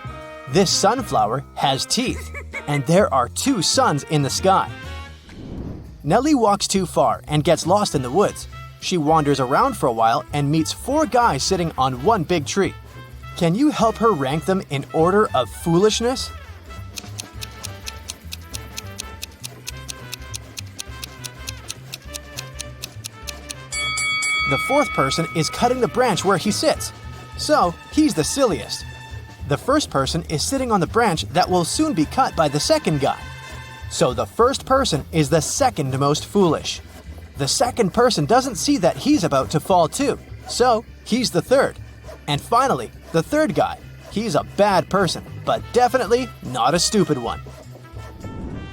This sunflower has teeth. And there are 2 suns in the sky. Nellie walks too far and gets lost in the woods. She wanders around for a while and meets 4 guys sitting on one big tree. Can you help her rank them in order of foolishness? The 4th person is cutting the branch where he sits. So, he's the silliest. The first person is sitting on the branch that will soon be cut by the second guy. So the first person is the second most foolish. The second person doesn't see that he's about to fall too, so he's the third. And finally, the third guy. He's a bad person, but definitely not a stupid one.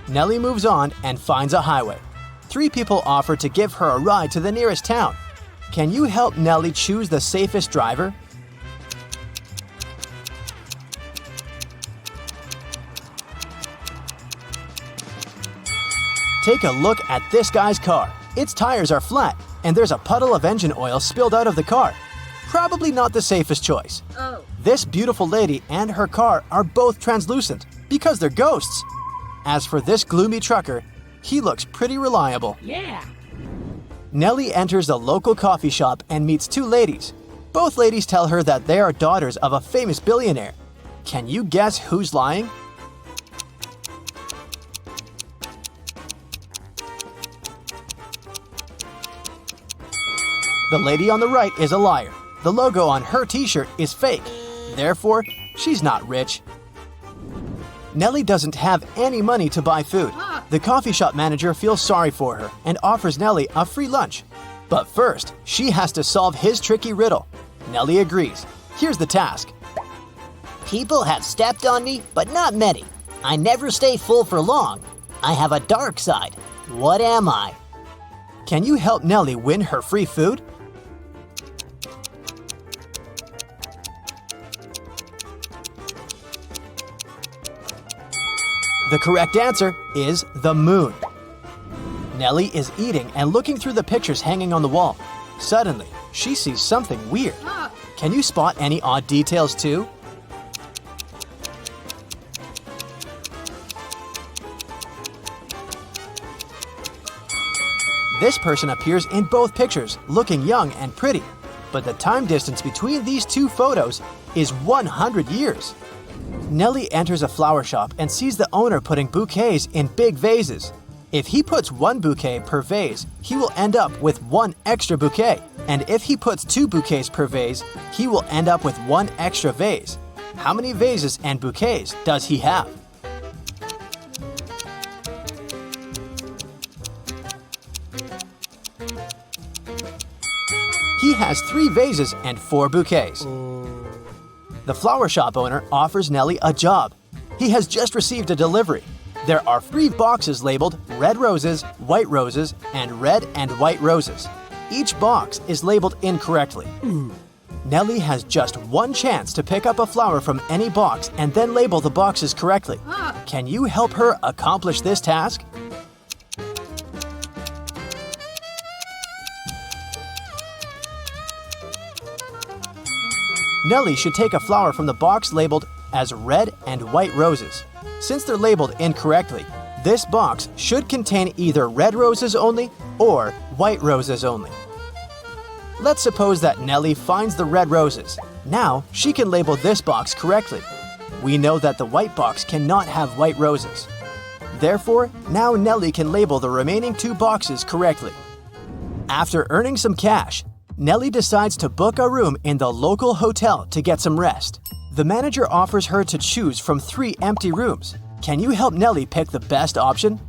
Nellie moves on and finds a highway. 3 people offer to give her a ride to the nearest town. Can you help Nellie choose the safest driver? Take a look at this guy's car. Its tires are flat, and there's a puddle of engine oil spilled out of the car. Probably not the safest choice. This beautiful lady and her car are both translucent because they're ghosts. As for this gloomy trucker, he looks pretty reliable. Nellie enters a local coffee shop and meets two ladies. Both ladies tell her that they are daughters of a famous billionaire. Can you guess who's lying? The lady on the right is a liar. The logo on her t-shirt is fake. Therefore, she's not rich. Nellie doesn't have any money to buy food. The coffee shop manager feels sorry for her and offers Nellie a free lunch. But first, she has to solve his tricky riddle. Nellie agrees. Here's the task. People have stepped on me, but not many. I never stay full for long. I have a dark side. What am I? Can you help Nellie win her free food? The correct answer is the moon. Nellie is eating and looking through the pictures hanging on the wall. Suddenly, she sees something weird. Can you spot any odd details too? This person appears in both pictures, looking young and pretty. But the time distance between these two photos is 100 years. Nellie enters a flower shop and sees the owner putting bouquets in big vases. If he puts one bouquet per vase, he will end up with one extra bouquet. And if he puts two bouquets per vase, he will end up with one extra vase. How many vases and bouquets does he have? He has 3 vases and 4 bouquets. The flower shop owner offers Nellie a job. He has just received a delivery. There are 3 boxes labeled red roses, white roses, and red and white roses. Each box is labeled incorrectly. Nellie has just one chance to pick up a flower from any box and then label the boxes correctly. Can you help her accomplish this task? Nellie should take a flower from the box labeled as red and white roses. Since they're labeled incorrectly, this box should contain either red roses only or white roses only. Let's suppose that Nellie finds the red roses. Now she can label this box correctly. We know that the white box cannot have white roses. Therefore, now Nellie can label the remaining 2 boxes correctly. After earning some cash, Nellie decides to book a room in the local hotel to get some rest. The manager offers her to choose from 3 empty rooms. Can you help Nellie pick the best option?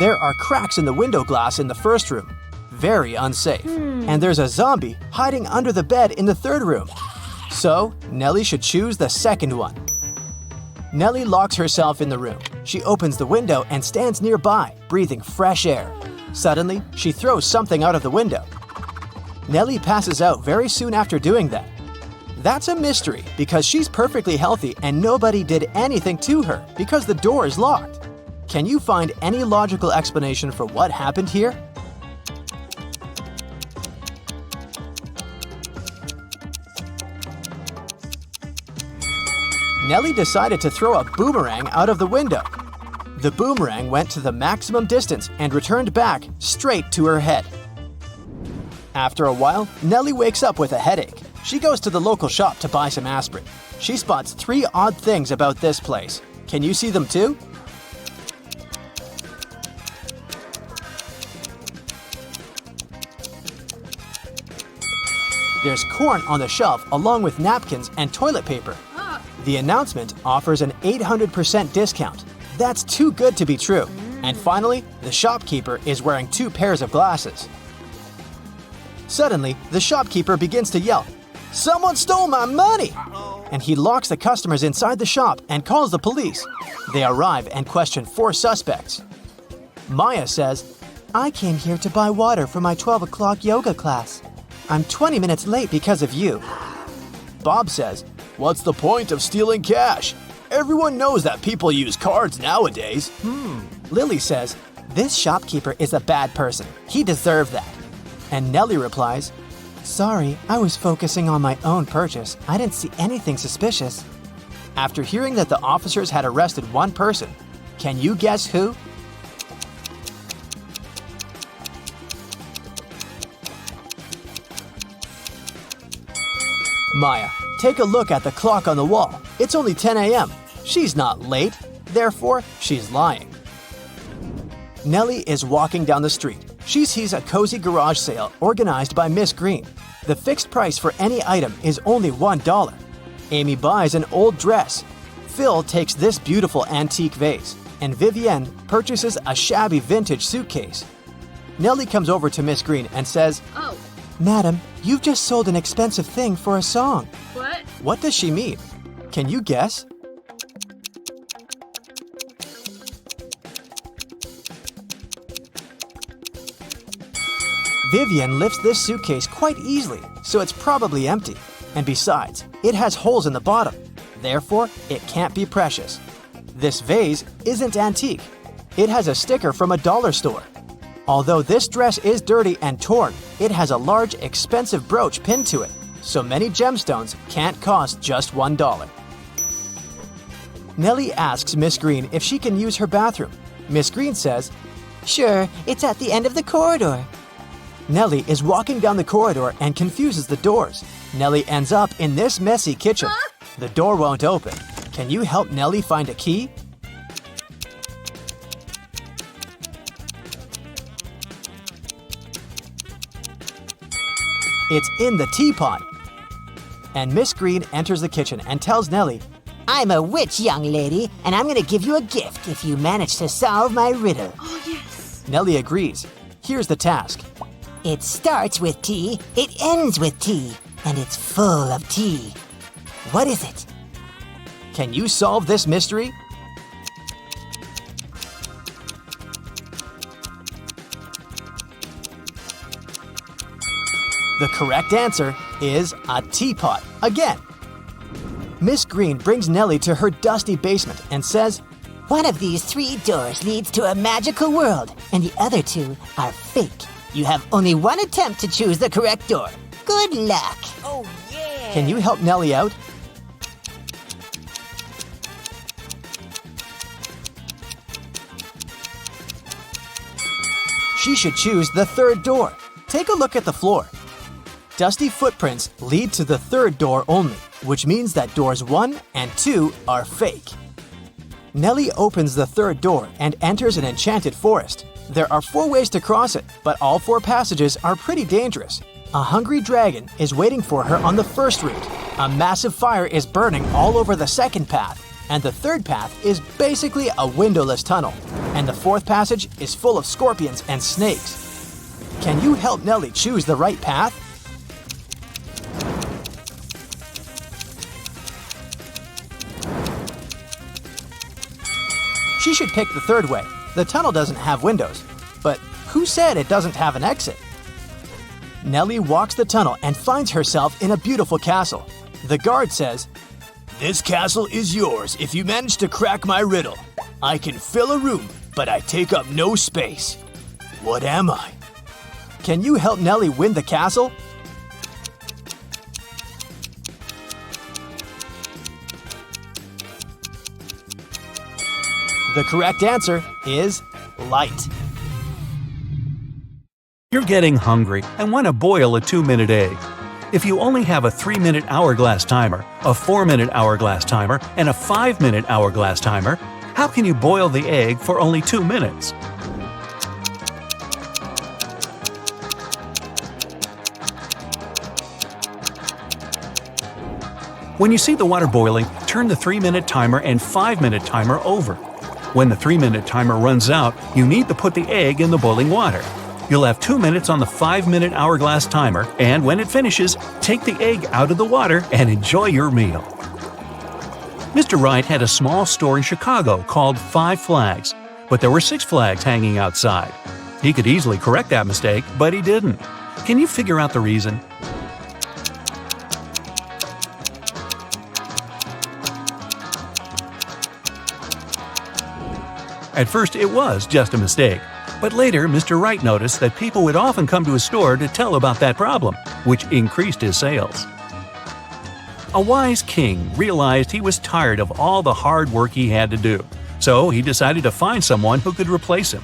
There are cracks in the window glass in the first room. Very unsafe. And there's a zombie hiding under the bed in the third room. So, Nellie should choose the second one. Nellie locks herself in the room. She opens the window and stands nearby, breathing fresh air. Suddenly, she throws something out of the window. Nellie passes out very soon after doing that. That's a mystery because she's perfectly healthy and nobody did anything to her because the door is locked. Can you find any logical explanation for what happened here? Nellie decided to throw a boomerang out of the window. The boomerang went to the maximum distance and returned back straight to her head. After a while, Nellie wakes up with a headache. She goes to the local shop to buy some aspirin. She spots 3 odd things about this place. Can you see them too? There's corn on the shelf along with napkins and toilet paper. The announcement offers an 800% discount. That's too good to be true. And finally, the shopkeeper is wearing 2 pairs of glasses. Suddenly, the shopkeeper begins to yell, "Someone stole my money!" And he locks the customers inside the shop and calls the police. They arrive and question 4 suspects. Maya says, "I came here to buy water for my 12 o'clock yoga class. I'm 20 minutes late because of you." Bob says, "What's the point of stealing cash? Everyone knows that people use cards nowadays." Lily says, "This shopkeeper is a bad person. He deserved that." And Nellie replies, "Sorry, I was focusing on my own purchase. I didn't see anything suspicious." After hearing that the officers had arrested one person, can you guess who? Maya, take a look at the clock on the wall. It's only 10 a.m. She's not late, therefore she's lying. Nellie is walking down the street. She sees a cozy garage sale organized by Miss Green. The fixed price for any item is only $1. Amy buys an old dress. Phil takes this beautiful antique vase, and Vivienne purchases a shabby vintage suitcase. Nellie comes over to Miss Green and says, "Oh, "Madam, you've just sold an expensive thing for a song." what?" What does she mean? Can you guess? Vivian lifts this suitcase quite easily, so it's probably empty. And besides, it has holes in the bottom. Therefore, it can't be precious. This vase isn't antique. It has a sticker from a dollar store. Although this dress is dirty and torn, it has a large, expensive brooch pinned to it, so many gemstones can't cost just $1. Nellie asks Miss Green if she can use her bathroom. Miss Green says, Sure, it's at the end of the corridor. Nellie is walking down the corridor and confuses the doors. Nellie ends up in this messy kitchen. The door won't open. Can you help Nellie find a key? It's in the teapot. And Miss Green enters the kitchen and tells Nellie, I'm a witch, young lady, and I'm gonna give you a gift if you manage to solve my riddle. Oh, yes. Nellie agrees. Here's the task. It starts with T, it ends with T, and it's full of tea. What is it? Can you solve this mystery? The correct answer is a teapot again. Miss Green brings Nellie to her dusty basement and says, One of these 3 doors leads to a magical world, and the other 2 are fake. You have only one attempt to choose the correct door. Good luck. Oh, yeah. Can you help Nellie out? She should choose the 3rd door. Take a look at the floor. Dusty footprints lead to the 3rd door only, which means that doors 1 and 2 are fake. Nellie opens the 3rd door and enters an enchanted forest. There are 4 ways to cross it, but all 4 passages are pretty dangerous. A hungry dragon is waiting for her on the first route. A massive fire is burning all over the 2nd path. And the 3rd path is basically a windowless tunnel. And the 4th passage is full of scorpions and snakes. Can you help Nellie choose the right path? She should pick the 3rd way. The tunnel doesn't have windows. But who said it doesn't have an exit? Nellie walks the tunnel and finds herself in a beautiful castle. The guard says, This castle is yours if you manage to crack my riddle. I can fill a room, but I take up no space. What am I? Can you help Nellie win the castle? The correct answer is light. You're getting hungry and want to boil a 2-minute egg. If you only have a 3-minute hourglass timer, a 4-minute hourglass timer, and a 5-minute hourglass timer, how can you boil the egg for only 2 minutes? When you see the water boiling, turn the 3-minute timer and 5-minute timer over. When the 3-minute timer runs out, you need to put the egg in the boiling water. You'll have 2 minutes on the 5-minute hourglass timer, and when it finishes, take the egg out of the water and enjoy your meal. Mr. Wright had a small store in Chicago called 5 Flags, but there were 6 flags hanging outside. He could easily correct that mistake, but he didn't. Can you figure out the reason? At first, it was just a mistake, but later Mr. Wright noticed that people would often come to his store to tell about that problem, which increased his sales. A wise king realized he was tired of all the hard work he had to do, so he decided to find someone who could replace him.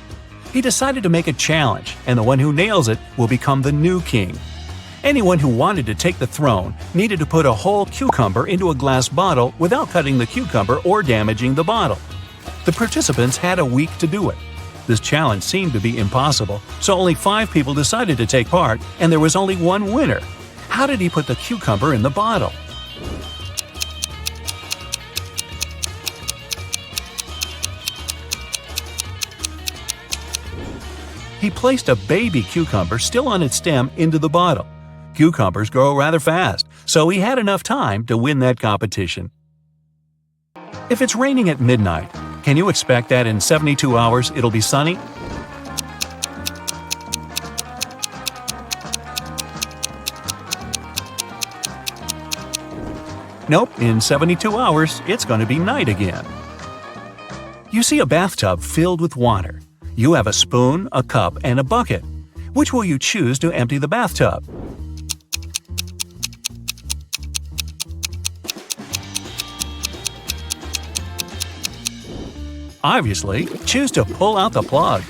He decided to make a challenge, and the one who nails it will become the new king. Anyone who wanted to take the throne needed to put a whole cucumber into a glass bottle without cutting the cucumber or damaging the bottle. The participants had a week to do it. This challenge seemed to be impossible, so only 5 people decided to take part, and there was only one winner. How did he put the cucumber in the bottle? He placed a baby cucumber still on its stem into the bottle. Cucumbers grow rather fast, so he had enough time to win that competition. If it's raining at midnight, can you expect that in 72 hours it'll be sunny? Nope, in 72 hours it's going to be night again. You see a bathtub filled with water. You have a spoon, a cup, and a bucket. Which will you choose to empty the bathtub? Obviously, choose to pull out the plug.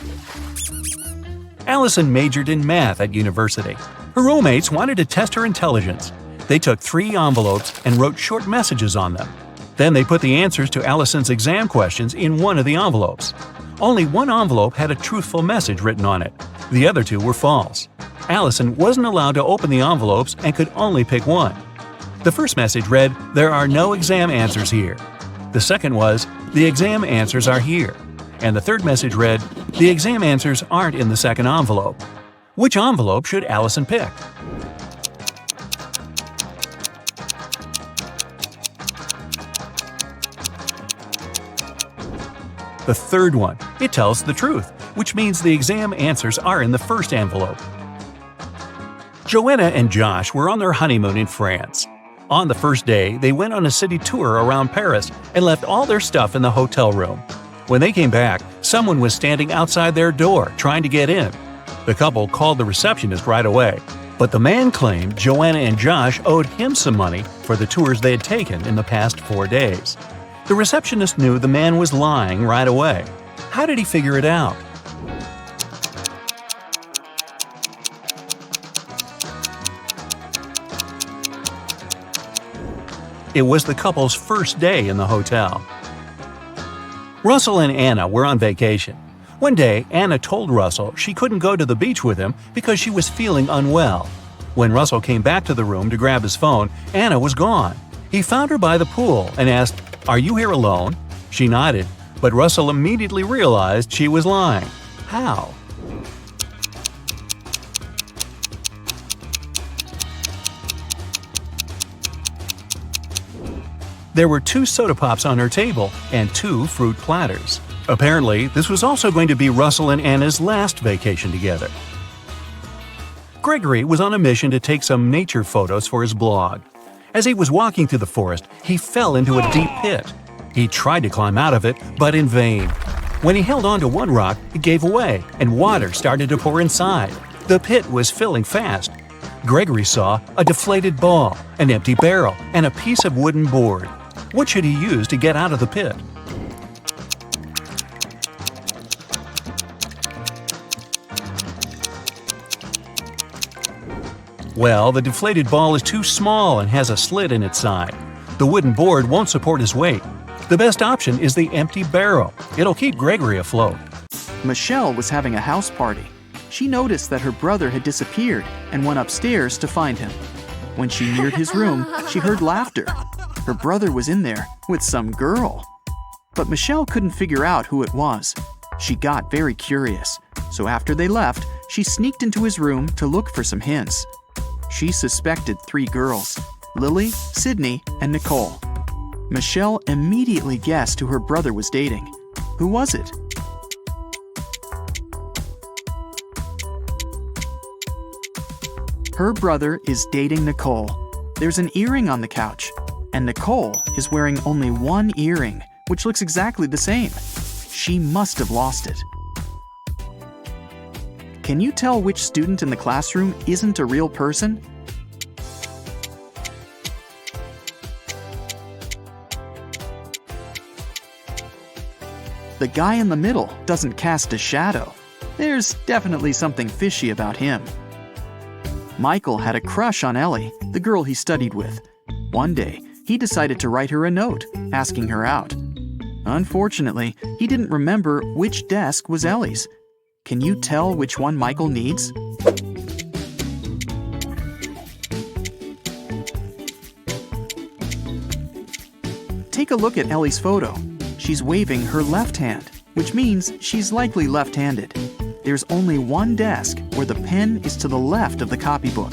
Allison majored in math at university. Her roommates wanted to test her intelligence. They took 3 envelopes and wrote short messages on them. Then they put the answers to Allison's exam questions in one of the envelopes. Only one envelope had a truthful message written on it. The other 2 were false. Allison wasn't allowed to open the envelopes and could only pick one. The first message read, "There are no exam answers here." The second was, "The exam answers are here." And the third message read, "The exam answers aren't in the second envelope." Which envelope should Allison pick? The third one. It tells the truth, which means the exam answers are in the first envelope. Joanna and Josh were on their honeymoon in France. On the first day, they went on a city tour around Paris and left all their stuff in the hotel room. When they came back, someone was standing outside their door trying to get in. The couple called the receptionist right away, but the man claimed Joanna and Josh owed him some money for the tours they had taken in the past 4 days. The receptionist knew the man was lying right away. How did he figure it out? It was the couple's first day in the hotel. Russell and Anna were on vacation. One day, Anna told Russell she couldn't go to the beach with him because she was feeling unwell. When Russell came back to the room to grab his phone, Anna was gone. He found her by the pool and asked, "Are you here alone?" She nodded, but Russell immediately realized she was lying. How? There were 2 soda pops on her table and 2 fruit platters. Apparently, this was also going to be Russell and Anna's last vacation together. Gregory was on a mission to take some nature photos for his blog. As he was walking through the forest, he fell into a deep pit. He tried to climb out of it, but in vain. When he held on to one rock, it gave away, and water started to pour inside. The pit was filling fast. Gregory saw a deflated ball, an empty barrel, and a piece of wooden board. What should he use to get out of the pit? Well, the deflated ball is too small and has a slit in its side. The wooden board won't support his weight. The best option is the empty barrel. It'll keep Gregory afloat. Michelle was having a house party. She noticed that her brother had disappeared and went upstairs to find him. When she neared his room, she heard laughter. Her brother was in there with some girl. But Michelle couldn't figure out who it was. She got very curious, so after they left, she sneaked into his room to look for some hints. She suspected 3 girls, Lily, Sydney, and Nicole. Michelle immediately guessed who her brother was dating. Who was it? Her brother is dating Nicole. There's an earring on the couch, and Nicole is wearing only one earring, which looks exactly the same. She must have lost it. Can you tell which student in the classroom isn't a real person? The guy in the middle doesn't cast a shadow. There's definitely something fishy about him. Michael had a crush on Ellie, the girl he studied with. One day, he decided to write her a note, asking her out. Unfortunately, he didn't remember which desk was Ellie's. Can you tell which one Michael needs? Take a look at Ellie's photo. She's waving her left hand, which means she's likely left-handed. There's only one desk where the pen is to the left of the copybook.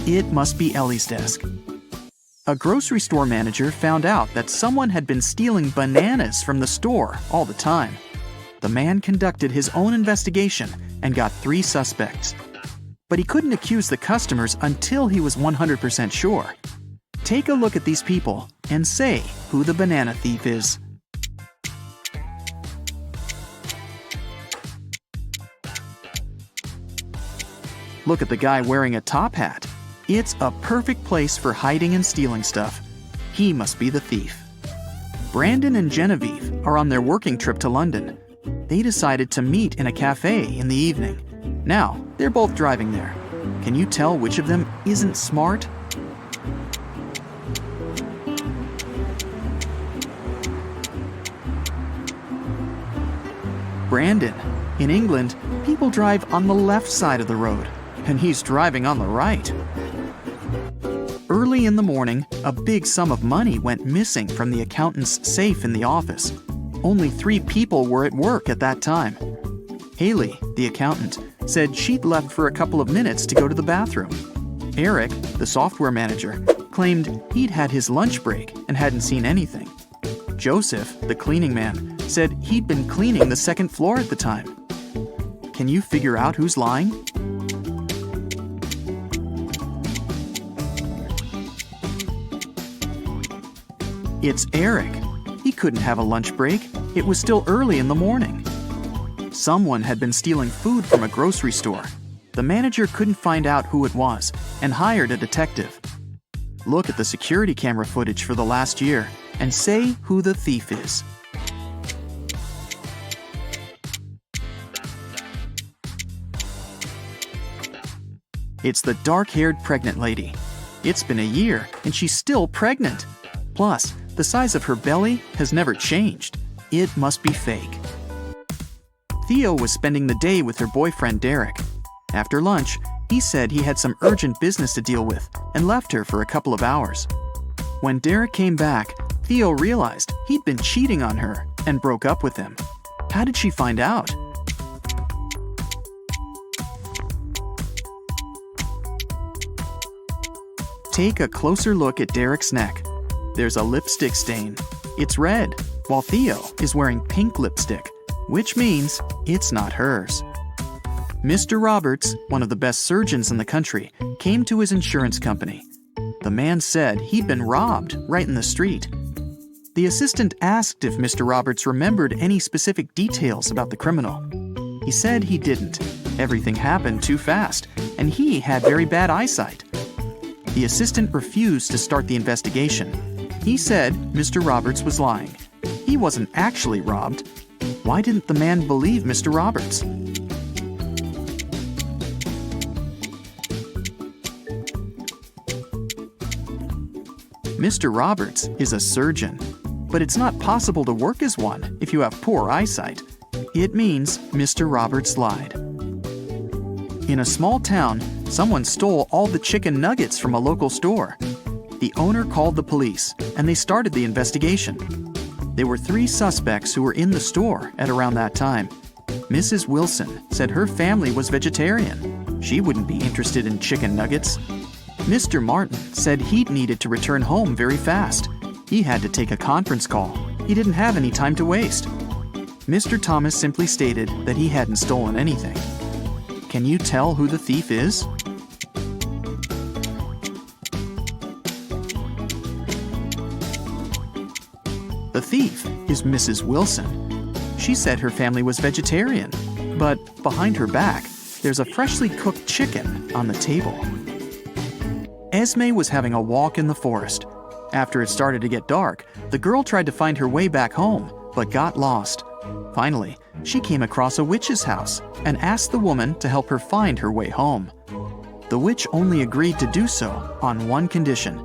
It must be Ellie's desk. A grocery store manager found out that someone had been stealing bananas from the store all the time. The man conducted his own investigation and got 3 suspects. But he couldn't accuse the customers until he was 100% sure. Take a look at these people and say who the banana thief is. Look at the guy wearing a top hat. It's a perfect place for hiding and stealing stuff. He must be the thief. Brandon and Genevieve are on their working trip to London. They decided to meet in a cafe in the evening. Now, they're both driving there. Can you tell which of them isn't smart? Brandon. In England, people drive on the left side of the road, and he's driving on the right. Early in the morning, a big sum of money went missing from the accountant's safe in the office. Only 3 people were at work at that time. Haley, the accountant, said she'd left for a couple of minutes to go to the bathroom. Eric, the software manager, claimed he'd had his lunch break and hadn't seen anything. Joseph, the cleaning man, said he'd been cleaning the 2nd floor at the time. Can you figure out who's lying? It's Eric. He couldn't have a lunch break. It was still early in the morning. Someone had been stealing food from a grocery store. The manager couldn't find out who it was and hired a detective. Look at the security camera footage for the last year and say who the thief is. It's the dark-haired pregnant lady. It's been a year and she's still pregnant. Plus, the size of her belly has never changed. It must be fake. Theo was spending the day with her boyfriend Derek. After lunch, he said he had some urgent business to deal with and left her for a couple of hours. When Derek came back, Theo realized he'd been cheating on her and broke up with him. How did she find out? Take a closer look at Derek's neck. There's a lipstick stain. It's red, while Theo is wearing pink lipstick, which means it's not hers. Mr. Roberts, one of the best surgeons in the country, came to his insurance company. The man said he'd been robbed right in the street. The assistant asked if Mr. Roberts remembered any specific details about the criminal. He said he didn't. Everything happened too fast, and he had very bad eyesight. The assistant refused to start the investigation. He said Mr. Roberts was lying. He wasn't actually robbed. Why didn't the man believe Mr. Roberts? Mr. Roberts is a surgeon, but it's not possible to work as one if you have poor eyesight. It means Mr. Roberts lied. In a small town, someone stole all the chicken nuggets from a local store. The owner called the police, and they started the investigation. There were 3 suspects who were in the store at around that time. Mrs. Wilson said her family was vegetarian. She wouldn't be interested in chicken nuggets. Mr. Martin said he'd needed to return home very fast. He had to take a conference call. He didn't have any time to waste. Mr. Thomas simply stated that he hadn't stolen anything. Can you tell who the thief is? The thief is Mrs. Wilson. She said her family was vegetarian, but behind her back, there's a freshly cooked chicken on the table. Esme was having a walk in the forest. After it started to get dark, the girl tried to find her way back home, but got lost. Finally, she came across a witch's house and asked the woman to help her find her way home. The witch only agreed to do so on one condition.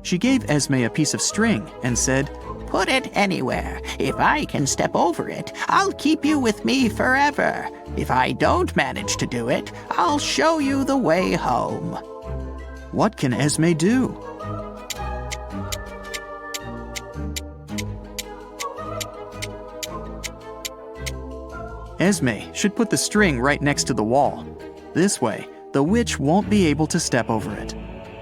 She gave Esme a piece of string and said, "Put it anywhere. If I can step over it, I'll keep you with me forever. If I don't manage to do it, I'll show you the way home." What can Esme do? Esme should put the string right next to the wall. This way, the witch won't be able to step over it.